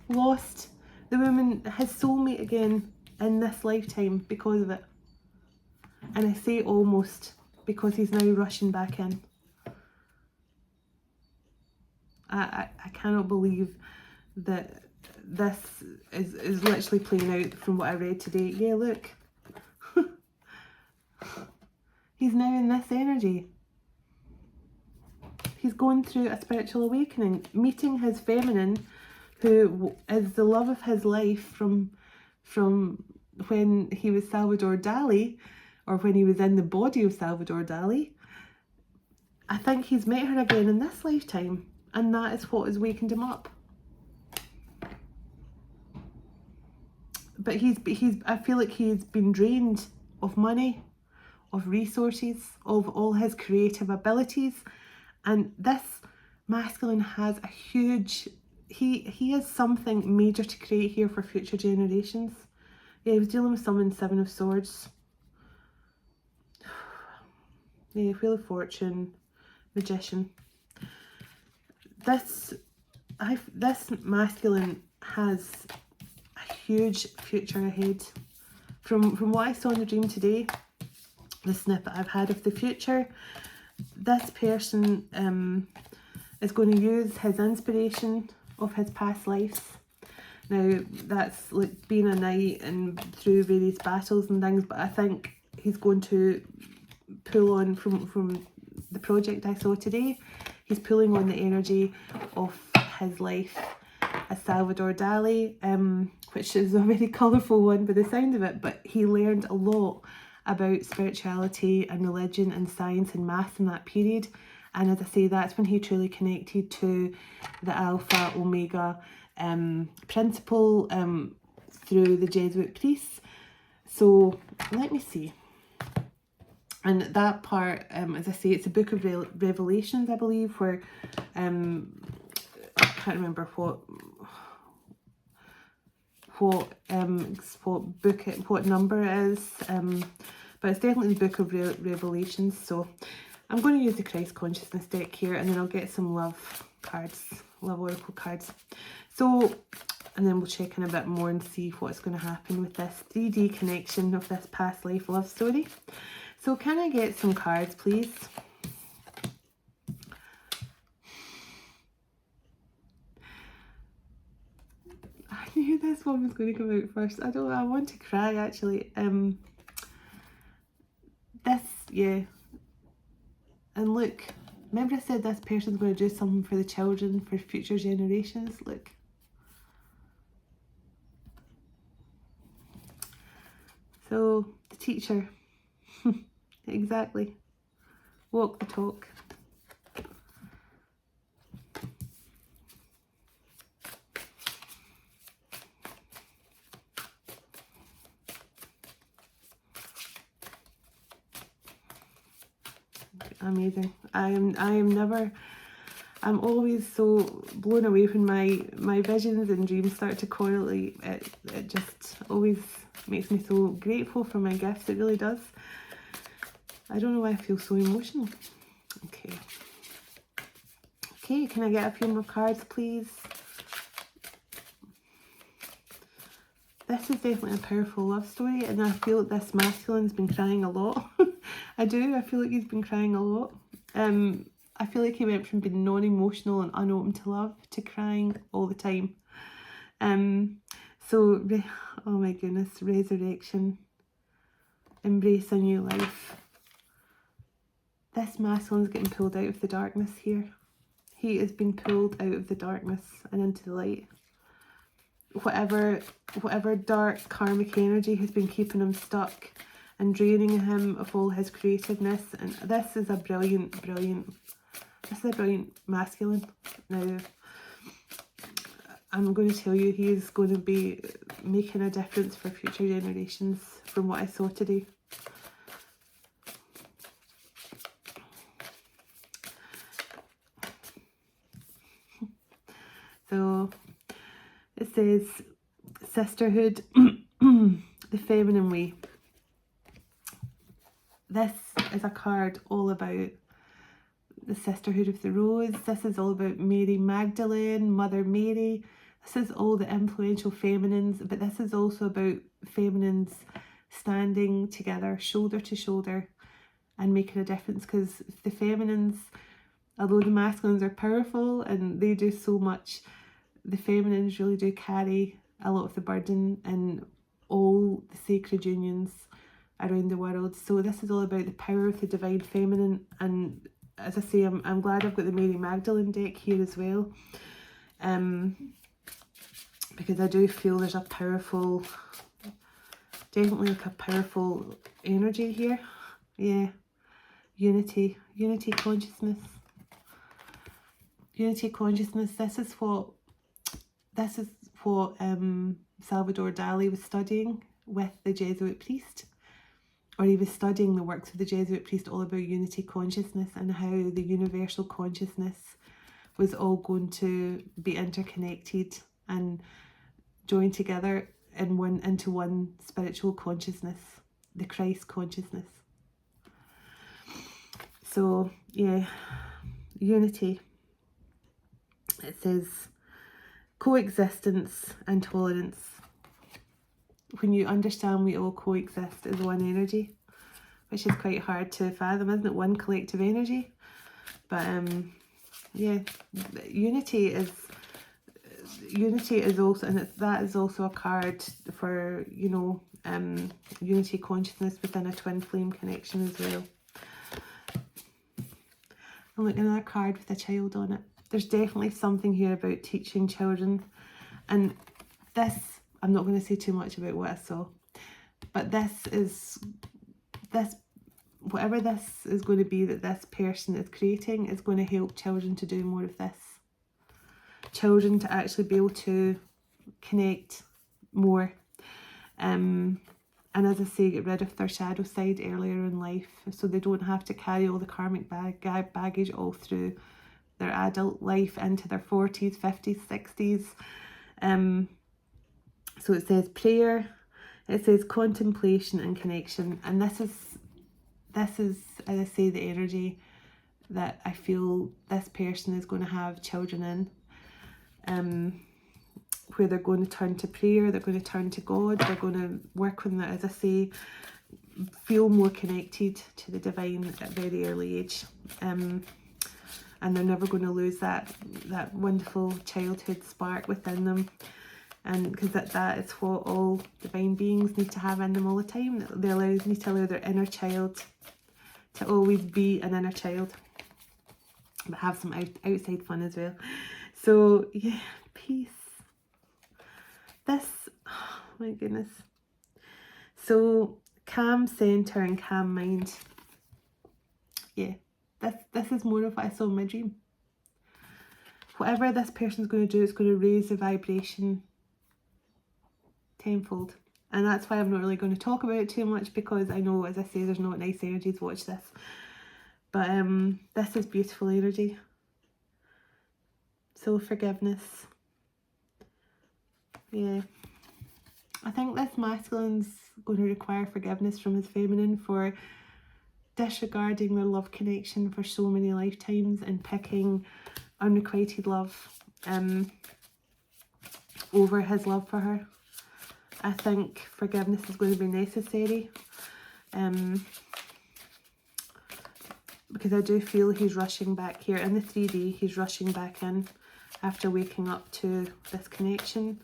lost the woman, his soulmate again in this lifetime because of it. And I say almost because he's now rushing back in. I cannot believe that this is literally playing out from what I read today. Yeah, look. He's now in this energy. He's going through a spiritual awakening, meeting his feminine, who is the love of his life from when he was Salvador Dali, or when he was in the body of Salvador Dali. I think he's met her again in this lifetime, and that is what has wakened him up. But I feel like he's been drained of money, of resources, of all his creative abilities, and this masculine has a huge, he has something major to create here for future generations. Yeah, he was dealing with someone, 7 of Swords. Yeah, Wheel of Fortune, Magician. This masculine has a huge future ahead. From what I saw in the dream today, the snippet I've had of the future, this person is going to use his inspiration of his past lives. Now, that's like being a knight and through various battles and things, but I think he's going to pull on from the project I saw today. He's pulling on the energy of his life as Salvador Dali, which is a very colourful one by the sound of it, but he learned a lot about spirituality and religion and science and maths in that period. And as I say, that's when he truly connected to the Alpha Omega principle through the Jesuit priests. So let me see. And that part, as I say, it's a book of Revelations, I believe, where I can't remember what number it is, but it's definitely the book of Revelations. So I'm going to use the Christ Consciousness deck here, and then I'll get some love cards, love oracle cards. So, and then we'll check in a bit more and see what's going to happen with this 3D connection of this past life love story. So can I get some cards, please? I knew this one was going to come out first. I want to cry, actually. Yeah. And look, remember I said this person's going to do something for the children, for future generations? Look. So, the teacher. Exactly. Walk the talk. Amazing. I'm always so blown away when my visions and dreams start to correlate. It just always makes me so grateful for my gifts. It really does. I don't know why I feel so emotional. Okay. Okay, can I get a few more cards, please? This is definitely a powerful love story, and I feel like this masculine's been crying a lot. I do. I feel like he's been crying a lot. I feel like he went from being non-emotional and unopen to love to crying all the time. So, oh my goodness, resurrection. Embrace a new life. This masculine's getting pulled out of the darkness here. He is being pulled out of the darkness and into the light. Whatever dark karmic energy has been keeping him stuck and draining him of all his creativeness. And this is a brilliant masculine. Now, I'm going to tell you, he is going to be making a difference for future generations from what I saw today. So it says sisterhood, the feminine way. This is a card all about the sisterhood of the rose. This is all about Mary Magdalene, Mother Mary. This is all the influential feminines, but this is also about feminines standing together, shoulder to shoulder, and making a difference, because the feminines, although the masculines are powerful and they do so much, the feminines really do carry a lot of the burden in all the sacred unions around the world. So this is all about the power of the divine feminine and as I say, I'm glad I've got the Mary Magdalene deck here as well, because I do feel there's a powerful, definitely like a powerful energy here. Yeah, unity consciousness. Unity consciousness. This is what Salvador Dali was studying with the Jesuit priest, or he was studying the works of the Jesuit priest, all about unity consciousness and how the universal consciousness was all going to be interconnected and joined together into one spiritual consciousness, the Christ consciousness. So yeah, unity. It says coexistence and tolerance. When you understand we all coexist as one energy, which is quite hard to fathom, isn't it? One collective energy. But yeah, unity is also, and that is also a card for, you know, unity consciousness within a twin flame connection as well. And look, another card with a child on it. There's definitely something here about teaching children, and this, I'm not going to say too much about what I saw, but whatever this is going to be that this person is creating is going to help children to do more of this. Children to actually be able to connect more. And as I say, get rid of their shadow side earlier in life, so they don't have to carry all the karmic baggage all through their adult life into their 40s, 50s, 60s. So it says prayer, it says contemplation and connection, and this is, as I say, the energy that I feel this person is going to have children in, where they're going to turn to prayer, they're going to turn to God, they're going to work on that, as I say, feel more connected to the divine at a very early age, and they're never going to lose that wonderful childhood spark within them. And because that is what all divine beings need to have in them all the time. They need to allow their inner child to always be an inner child, but have some outside fun as well. So yeah, peace. This, oh my goodness. So calm center and calm mind. Yeah, this is more of what I saw in my dream. Whatever this person's going to do, it's going to raise the vibration tenfold, and that's why I'm not really going to talk about it too much, because I know, as I say, there's not nice energies. Watch this, but this is beautiful energy. So forgiveness, yeah, I think this masculine's going to require forgiveness from his feminine for disregarding their love connection for so many lifetimes and picking unrequited love over his love for her. I think forgiveness is going to be necessary, because I do feel he's rushing back here in the 3D. He's rushing back in after waking up to this connection.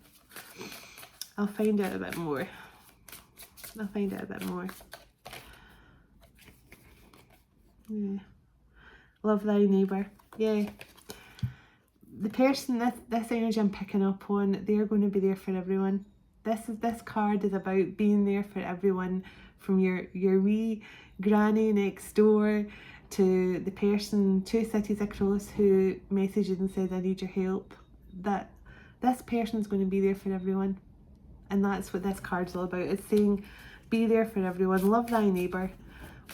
I'll find out a bit more. Yeah. Love thy neighbour. Yeah. The person, this energy I'm picking up on, they're going to be there for everyone. This card is about being there for everyone, from your wee granny next door to the person 2 cities across who messages and says, I need your help. That this person is going to be there for everyone, and that's what this card is all about. It's saying, be there for everyone, love thy neighbour,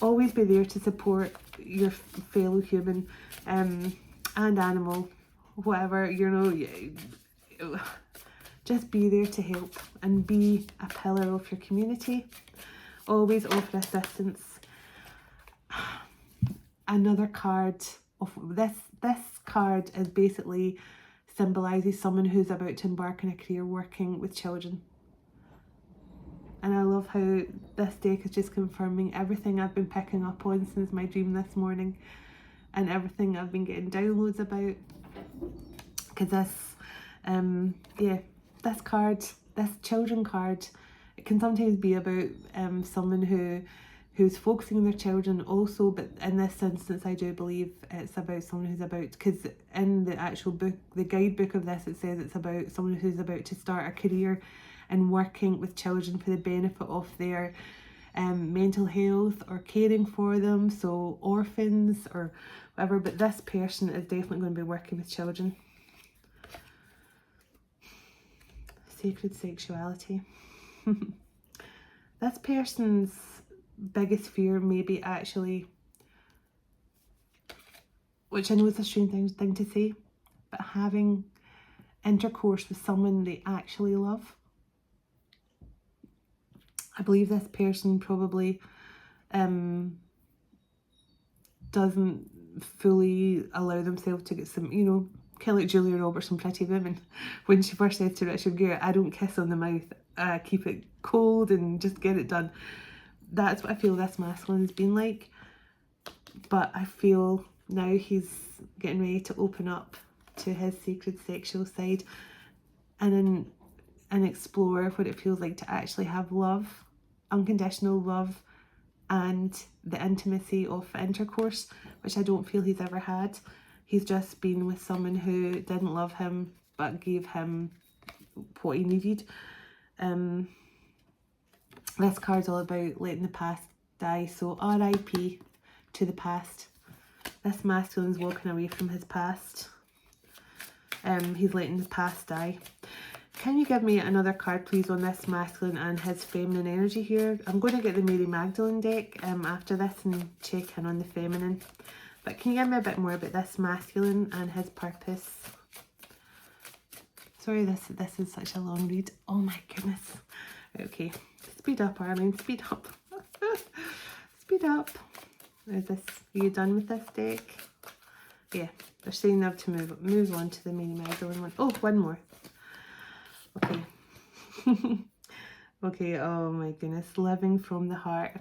always be there to support your fellow human and animal, whatever, you know. Just be there to help and be a pillar of your community. Always offer assistance. Another card of this card is basically symbolises someone who's about to embark on a career working with children. And I love how this deck is just confirming everything I've been picking up on since my dream this morning, and everything I've been getting downloads about. Because this, yeah, this card, this children card, it can sometimes be about someone who who's focusing on their children also, but in this instance I do believe it's about someone who's about, because in the actual book, the guidebook of this, it says it's about someone who's about to start a career in working with children for the benefit of their mental health or caring for them, so orphans or whatever. But this person is definitely going to be working with children. Sacred sexuality. This person's biggest fear may be actually, which I know is a strange thing to say, but having intercourse with someone they actually love. I believe this person probably doesn't fully allow themselves to get some, you know, kind of like Julia Roberts from Pretty Women, when she first said to Richard Gere, I don't kiss on the mouth, I keep it cold and just get it done. That's what I feel this masculine has been like. But I feel now he's getting ready to open up to his sacred sexual side and explore what it feels like to actually have love, unconditional love, and the intimacy of intercourse, which I don't feel he's ever had. He's just been with someone who didn't love him but gave him what he needed. This card's all about letting the past die, so R.I.P. to the past. This masculine's walking away from his past. He's letting the past die. Can you give me another card, please, on this masculine and his feminine energy here? I'm going to get the Mary Magdalene deck after this and check in on the feminine. But can you give me a bit more about this masculine and his purpose? Sorry, this is such a long read. Oh my goodness. Okay, speed up, Arlene, speed up. Speed up. Are you done with this deck? Yeah, they're saying they have to move on to the Mary Magdalene one. Oh, one more. Okay. Okay, oh my goodness, living from the heart.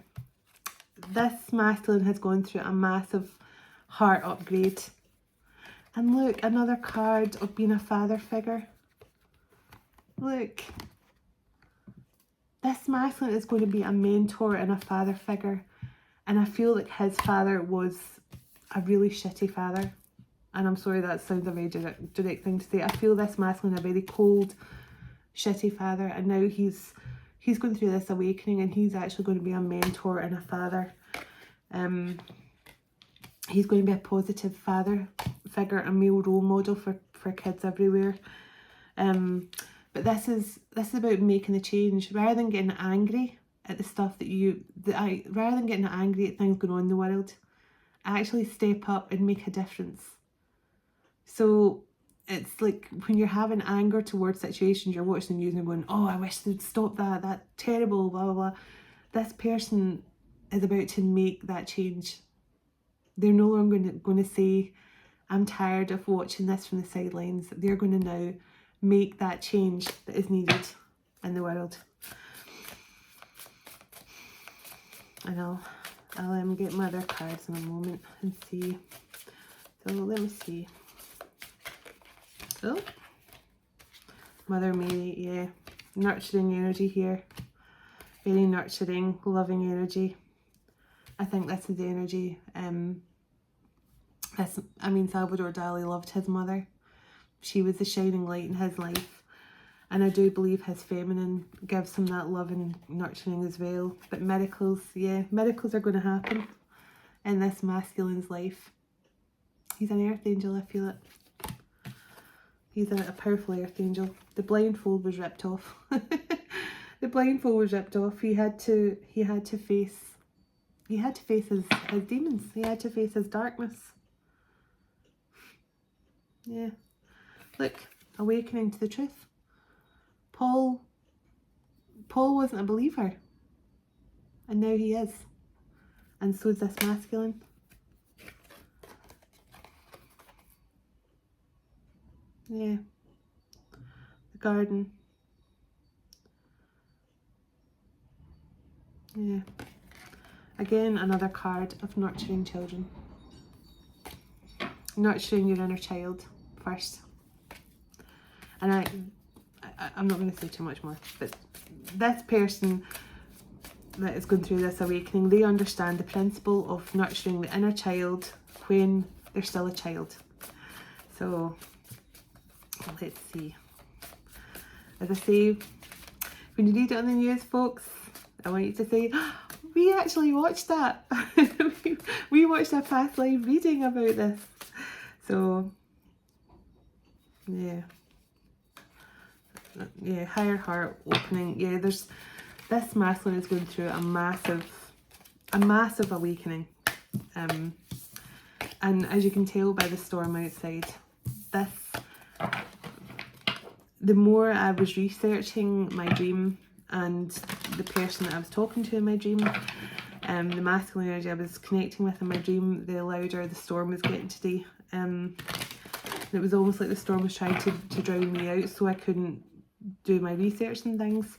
This masculine has gone through a massive heart upgrade. And look, another card of being a father figure. Look. This masculine is going to be a mentor and a father figure. And I feel like his father was a really shitty father. And I'm sorry that sounds a very direct thing to say. I feel this masculine a very cold, shitty father, and now he's going through this awakening, and he's actually going to be a mentor and a father. He's going to be a positive father figure, a male role model for kids everywhere. But this is about making the change, rather than getting angry at the stuff rather than getting angry at things going on in the world. Actually step up and make a difference. So it's like when you're having anger towards situations, you're watching the news and going, oh, I wish they'd stop that, that's terrible, blah, blah, blah. This person is about to make that change. They're no longer going to say, I'm tired of watching this from the sidelines. They're going to now make that change that is needed in the world. And I'll get my other cards in a moment and see. So let me see. Oh, Mother Mary, yeah, nurturing energy here, very nurturing, loving energy. I think this is the energy. Salvador Dali loved his mother. She was the shining light in his life, and I do believe his feminine gives him that love and nurturing as well. But miracles, yeah, miracles are going to happen in this masculine's life. He's an earth angel, I feel it. He's a powerful earth angel. The blindfold was ripped off. The blindfold was ripped off. He had to face his demons. He had to face his darkness. Yeah. Look, awakening to the truth. Paul wasn't a believer. And now he is. And so is this masculine. Yeah. The garden. Yeah. Again, another card of nurturing children. Nurturing your inner child first. And I'm not going to say too much more, but this person that is going through this awakening, they understand the principle of nurturing the inner child when they're still a child. So let's see. As I say, when you read it on the news, folks, I want you to say, oh, we actually watched that. We watched a past live reading about this. So yeah, higher heart opening. Yeah, there's this masculine is going through a massive awakening, and as you can tell by the storm outside, the more I was researching my dream and the person that I was talking to in my dream, the masculine energy I was connecting with in my dream, the louder the storm was getting today. It was almost like the storm was trying to drown me out, so I couldn't do my research and things.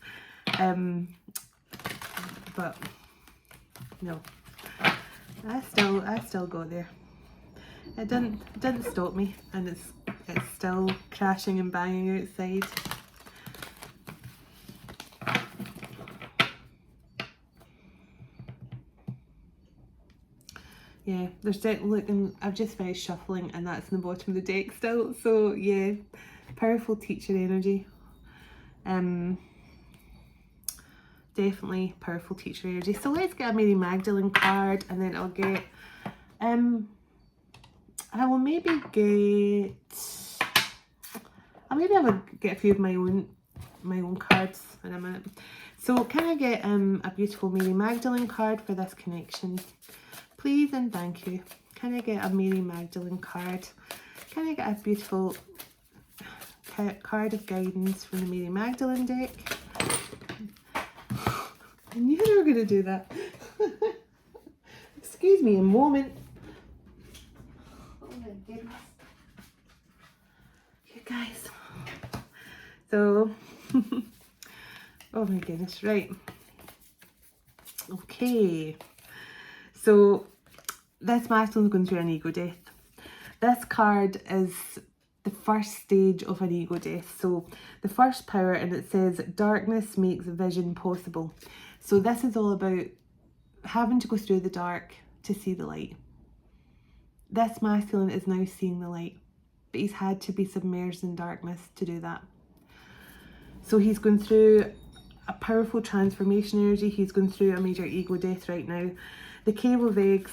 But no, I still got there. It didn't stop me, and it's still crashing and banging outside. Yeah, there's definitely, and I've just finished shuffling, and that's in the bottom of the deck still. So yeah, powerful teacher energy. Definitely powerful teacher energy. So let's get a Mary Magdalene card, and then I'll get I will maybe get a few of my own cards in a minute. So can I get a beautiful Mary Magdalene card for this connection, please and thank you? Can I get a Mary Magdalene card? Can I get a beautiful card of guidance from the Mary Magdalene deck? I knew they were going to do that. Excuse me a moment. Oh my goodness. You guys. So, oh my goodness, right. Okay. So, this masculine's going through an ego death. This card is the first stage of an ego death. So, the first power, and it says, darkness makes vision possible. So, this is all about having to go through the dark to see the light. This masculine is now seeing the light, but he's had to be submerged in darkness to do that. So he's going through a powerful transformation energy. He's going through a major ego death right now. The Cave of Eggs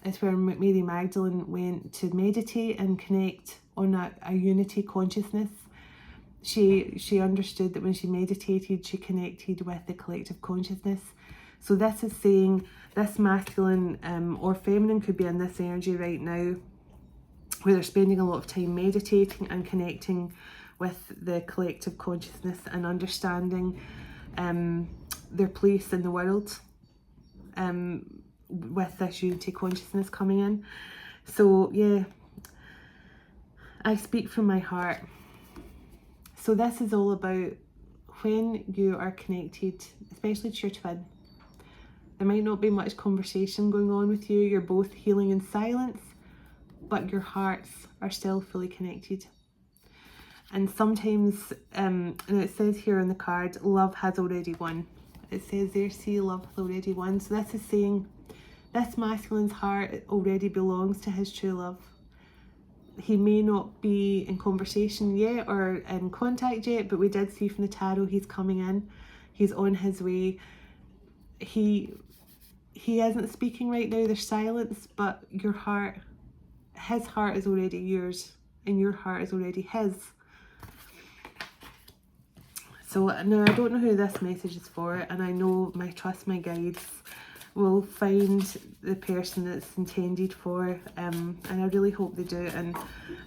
is where Mary Magdalene went to meditate and connect on a unity consciousness. She understood that when she meditated, she connected with the collective consciousness. So this is saying this masculine or feminine could be in this energy right now, where they're spending a lot of time meditating and connecting with the collective consciousness and understanding their place in the world with this unity consciousness coming in. So yeah, I speak from my heart. So this is all about when you are connected, especially to your twin. There might not be much conversation going on with you. You're both healing in silence, but your hearts are still fully connected. And sometimes, and it says here on the card, love has already won. It says there, see, love has already won. So this is saying this masculine's heart already belongs to his true love. He may not be in conversation yet or in contact yet, but we did see from the tarot he's coming in. He's on his way. He isn't speaking right now, there's silence, but your heart, his heart is already yours, and your heart is already his. So now I don't know who this message is for, and I know my guides will find the person that's intended for, and I really hope they do. And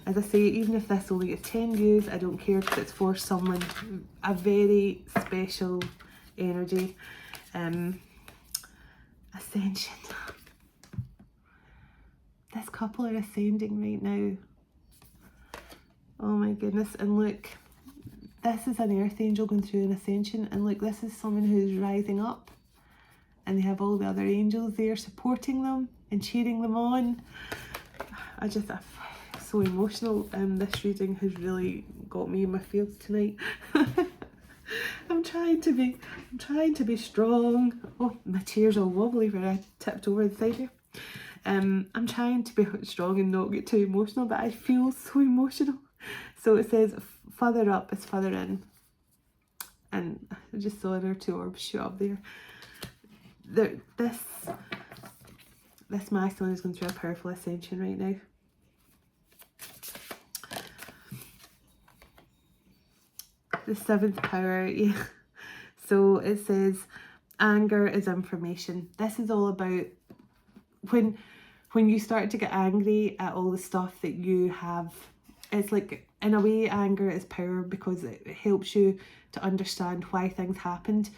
as I say, even if this only gets 10 views, I don't care, because it's for someone, a very special energy. Ascension. This couple are ascending right now. Oh my goodness. And look, this is an earth angel going through an ascension, and look, this is someone who's rising up, and they have all the other angels there supporting them and cheering them on. I'm so emotional. This reading has really got me in my feels tonight. I'm trying to be strong. Oh, my chair's all wobbly where I tipped over the side here. I'm trying to be strong and not get too emotional, but I feel so emotional. So it says further up is further in. And I just saw there 2 orbs shoot up there. This masculine is going through a powerful ascension right now. The 7th power, yeah. So it says anger is information. This is all about when you start to get angry at all the stuff that you have. It's like, in a way, anger is power because it helps you to understand why things happened.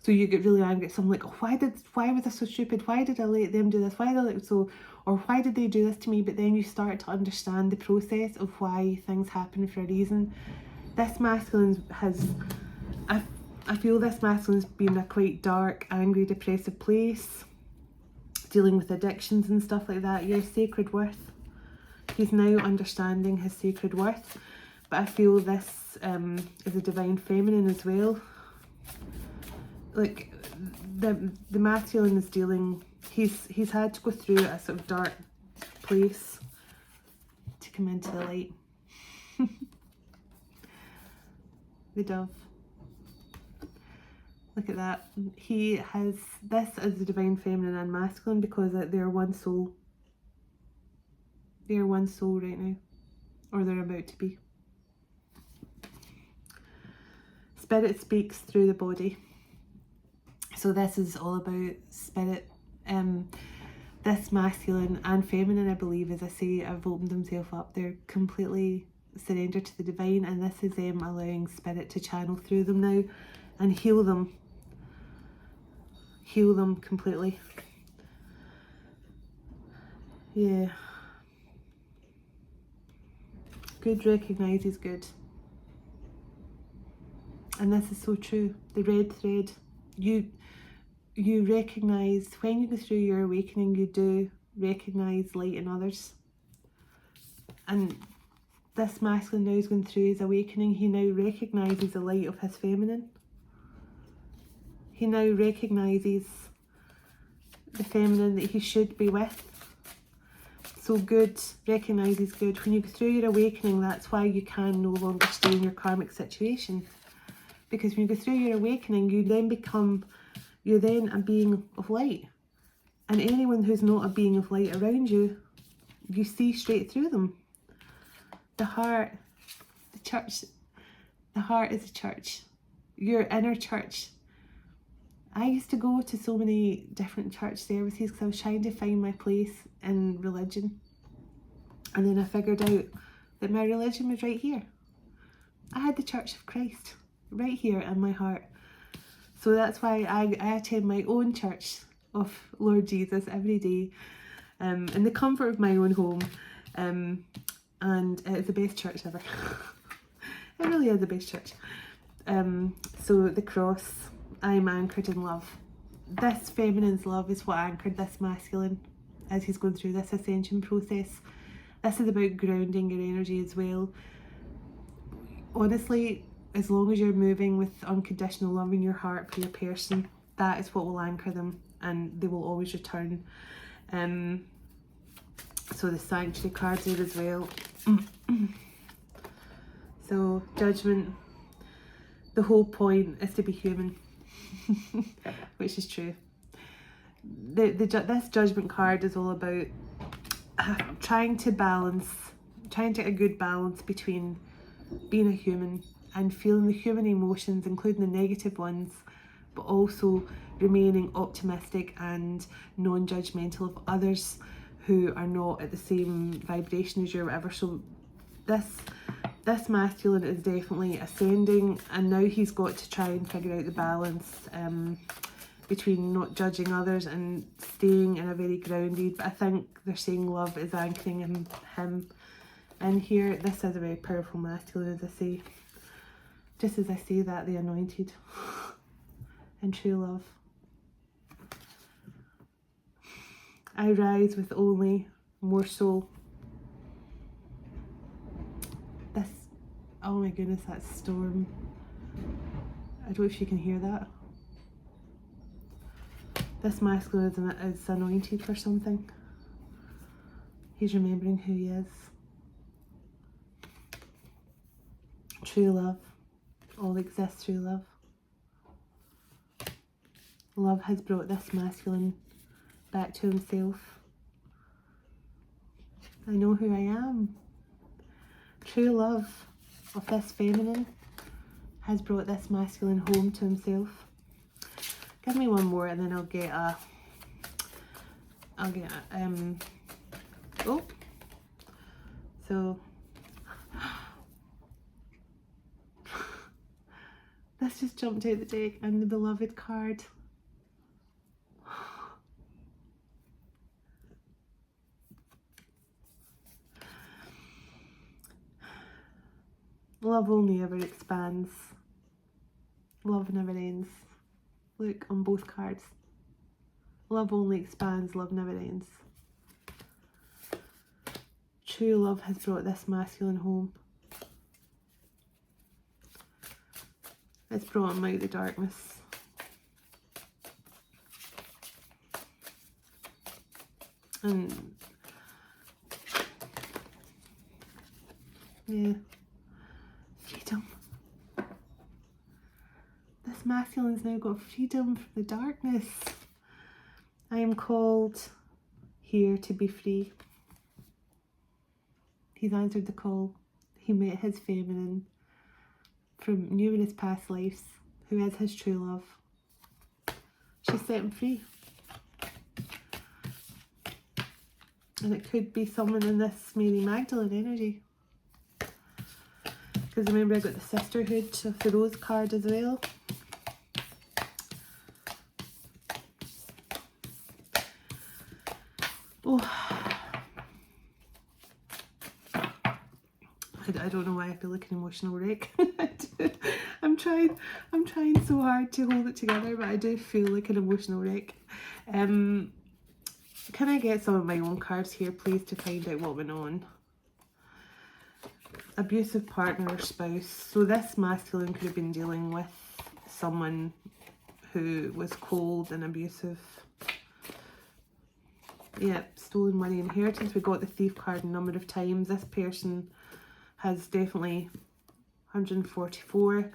So you get really angry at something like, oh, why was I so stupid? Why did I let them do this? Why did I let so, or why did they do this to me? But then you start to understand the process of why things happen for a reason. This masculine has, I feel this masculine's been in a quite dark, angry, depressive place, dealing with addictions and stuff like that. Your sacred worth. He's now understanding his sacred worth. But I feel this is a divine feminine as well. Like the masculine is dealing, he's had to go through a sort of dark place to come into the light. The dove. Look at that. He has this as the divine feminine and masculine because they're one soul. They're one soul right now. Or they're about to be. Spirit speaks through the body. So this is all about spirit. This masculine and feminine, I believe, as I say, have opened themselves up. They're completely surrendered to the divine, and this is them allowing spirit to channel through them now and heal them. Heal them completely. Yeah. Good recognises good. And this is so true. The red thread. You recognise, when you go through your awakening, you do recognise light in others. And this masculine now is going through his awakening. He now recognises the light of his feminine. He now recognises the feminine that he should be with. So good recognises good. When you go through your awakening, that's why you can no longer stay in your karmic situation. Because when you go through your awakening, you you're then a being of light. And anyone who's not a being of light around you, you see straight through them. The heart, the church, the heart is a church. Your inner church. I used to go to so many different church services because I was trying to find my place in religion. And then I figured out that my religion was right here. I had the Church of Christ right here in my heart. So that's why I attend my own church of Lord Jesus every day, in the comfort of my own home. And it's the best church ever. It really is the best church. So the cross, I'm anchored in love. This feminine's love is what anchored this masculine as he's going through this ascension process. This is about grounding your energy as well. Honestly, as long as you're moving with unconditional love in your heart for your person, that is what will anchor them, and they will always return. So the sanctuary cards there as well. So judgment, the whole point is to be human. Which is true. This judgment card is all about trying to get a good balance between being a human and feeling the human emotions, including the negative ones, but also remaining optimistic and non-judgmental of others who are not at the same vibration as you or whatever. So this masculine is definitely ascending, and now he's got to try and figure out the balance between not judging others and staying in a very grounded, but I think they're saying love is anchoring him. And here, this is a very powerful masculine, as I say. Just as I say that, the anointed and true love. I rise with only more soul. Oh my goodness, that storm. I don't know if you can hear that. This masculine is anointed for something. He's remembering who he is. True love. All exists through love. Love has brought this masculine back to himself. I know who I am. True love of this feminine has brought this masculine home to himself. Give me one more and then I'll get a oh, so this just jumped out the deck and the beloved card. Love only ever expands. Love never ends. Look on both cards. Love only expands, love never ends. True love has brought this masculine home. It's brought him out of the darkness. And yeah, freedom. This masculine's now got freedom from the darkness. I am called here to be free. He's answered the call. He met his feminine from numerous past lives, who is his true love. She set him free. And it could be someone in this Mary Magdalene energy. Because remember I got the sisterhood of the rose card as well. Oh, I don't know why I feel like an emotional wreck. I'm trying so hard to hold it together, but I do feel like an emotional wreck. Can I get some of my own cards here, please, to find out what went on? Abusive partner or spouse. So this masculine could have been dealing with someone who was cold and abusive. Yeah, stolen money, inheritance. We got the thief card a number of times. This person has definitely 144.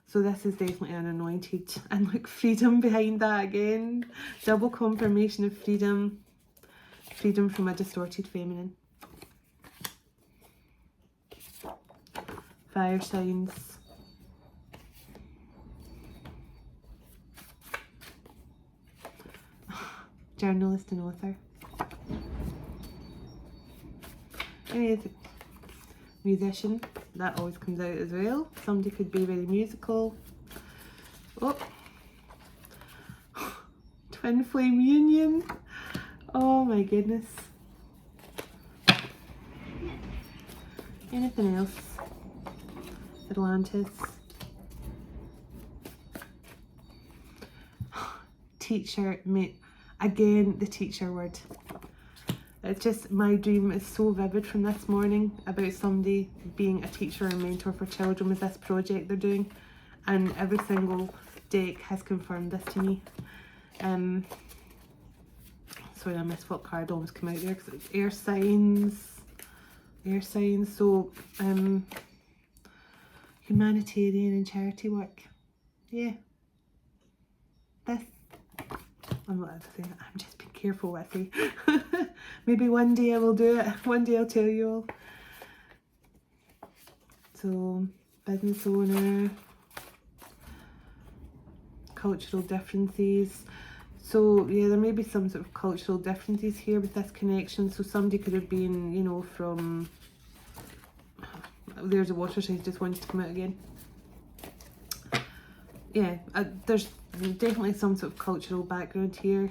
So this is definitely an anointed. And look, freedom behind that again. Double confirmation of freedom. Freedom from a distorted feminine. Fire signs. Journalist and author. Musician, that always comes out as well. Somebody could be very musical. Oh, twin flame union. Oh my goodness. Anything else? Atlantis. Teacher, mate. Again, the teacher word. It's just, my dream is so vivid from this morning about somebody being a teacher and mentor for children with this project they're doing, and every single deck has confirmed this to me. Sorry, I missed what card almost came out there because it's air signs. So humanitarian and charity work. Yeah, this, I'm just being careful with you. Maybe one day I will do it. One day I'll tell you all. So, business owner, cultural differences. So, yeah, there may be some sort of cultural differences here with this connection. So, somebody could have been, you know, from... There's a water sign just wanted to come out again. Yeah, there's definitely some sort of cultural background here.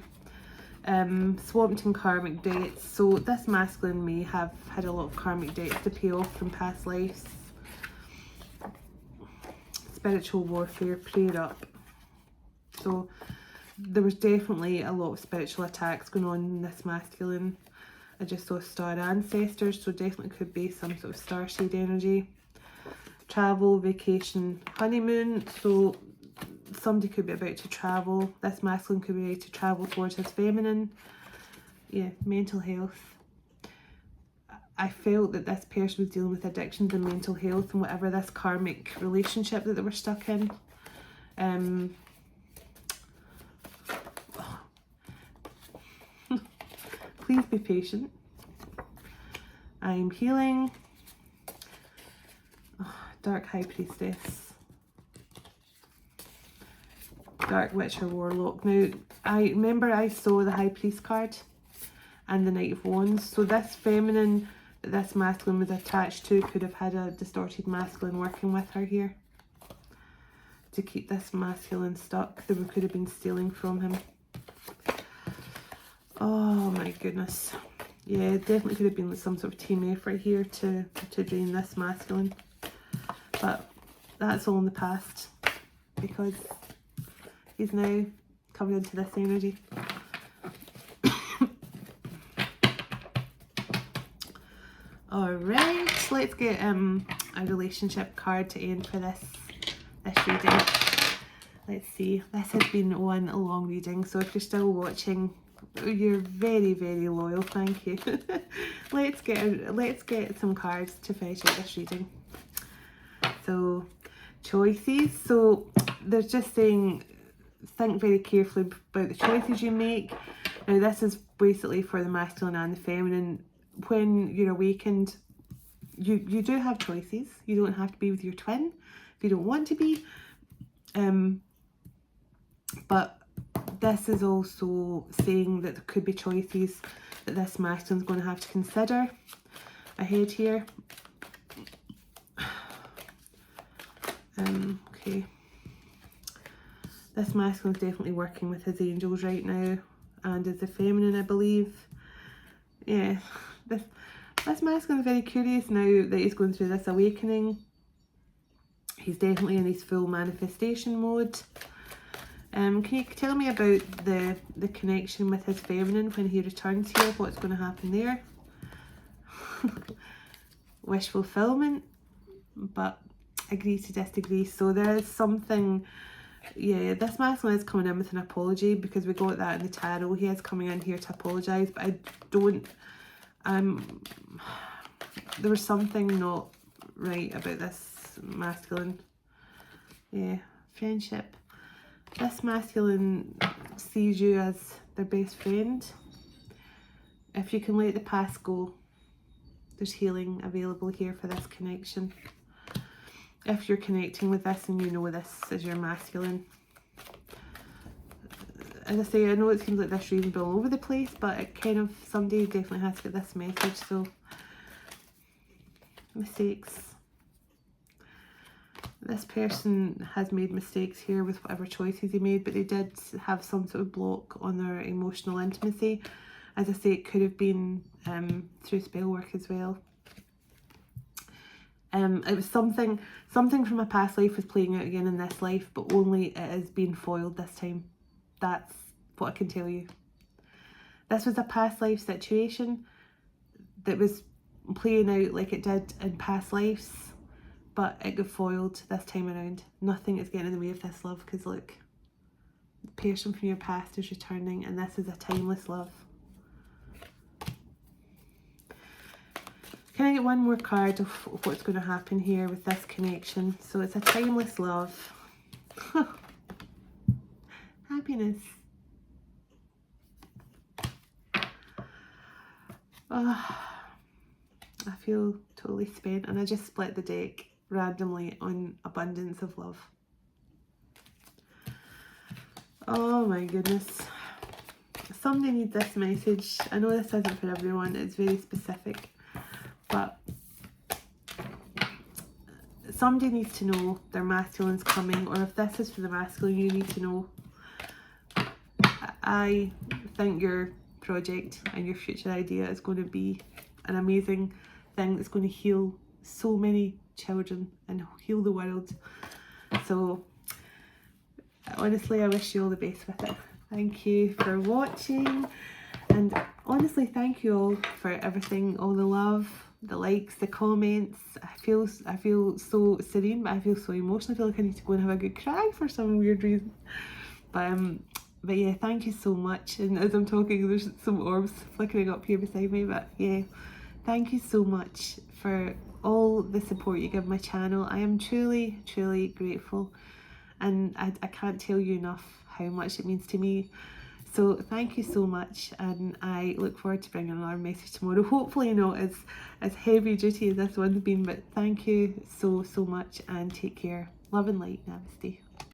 Swamped in karmic debts. So this masculine may have had a lot of karmic debts to pay off from past lives. Spiritual warfare, prayer up. So there was definitely a lot of spiritual attacks going on in this masculine. I just saw star ancestors, so definitely could be some sort of starshade energy. Travel, vacation, honeymoon. So somebody could be about to travel. This masculine could be ready to travel towards his feminine. Yeah, mental health. I felt that this person was dealing with addictions and mental health and whatever this karmic relationship that they were stuck in. Please be patient. I am healing. Oh, Dark High Priestess. Dark Witch or Warlock. Now, I remember I saw the High Priest card and the Knight of Wands. So this feminine that this masculine was attached to could have had a distorted masculine working with her here to keep this masculine stuck. They could have been stealing from him. Oh my goodness. Yeah, definitely could have been some sort of team effort here to drain this masculine. But that's all in the past because he's now coming into this energy. Alright, let's get a relationship card to end for this reading. Let's see. This has been one long reading, so if you're still watching, you're very, very loyal. Thank you. let's get some cards to finish out this reading. So, choices. So they're just saying, think very carefully about the choices you make. Now this is basically for the masculine and the feminine. When you're awakened, you do have choices. You don't have to be with your twin if you don't want to be. But this is also saying that there could be choices that this masculine's going to have to consider ahead here. Okay. This masculine's definitely working with his angels right now, and as a feminine, I believe. Yeah. This masculine is very curious now that he's going through this awakening. He's definitely in his full manifestation mode. Can you tell me about the connection with his feminine when he returns here? What's going to happen there? Wish fulfillment, but agree to disagree. So there is something. Yeah, this masculine is coming in with an apology because we got that in the tarot. He is coming in here to apologise, but I don't. There was something not right about this masculine. Yeah, friendship. This masculine sees you as their best friend. If you can let the past go, there's healing available here for this connection. If you're connecting with this and you know this is your masculine. As I say, I know it seems like this reading's all over the place, but it kind of, somebody definitely has to get this message. So, mistakes. This person has made mistakes here with whatever choices he made, but they did have some sort of block on their emotional intimacy. As I say, it could have been through spell work as well. It was something from a past life was playing out again in this life, but only it is being foiled this time. That's what I can tell you. This was a past life situation that was playing out like it did in past lives, but it got foiled this time around. Nothing is getting in the way of this love, because look, the person from your past is returning, and this is a timeless love. Can I get one more card of what's going to happen here with this connection? So it's a timeless love. Happiness. Oh, I feel totally spent, and I just split the deck randomly on abundance of love. Oh my goodness. Somebody needs this message. I know this isn't for everyone, it's very specific, but somebody needs to know their masculine's coming, or if this is for the masculine, you need to know. I think your project and your future idea is going to be an amazing thing that's going to heal so many children and heal the world. So honestly, I wish you all the best with it. Thank you for watching, and honestly, thank you all for everything, all the love, the likes, the comments. I feel so serene, but I feel so emotional. I feel like I need to go and have a good cry for some weird reason. But yeah, thank you so much. And as I'm talking, there's some orbs flickering up here beside me. But yeah, thank you so much for all the support you give my channel. I am truly, truly grateful. And I can't tell you enough how much it means to me. So thank you so much, and I look forward to bringing another message tomorrow. Hopefully not as heavy duty as this one's been, but thank you so much, and take care. Love and light. Namaste.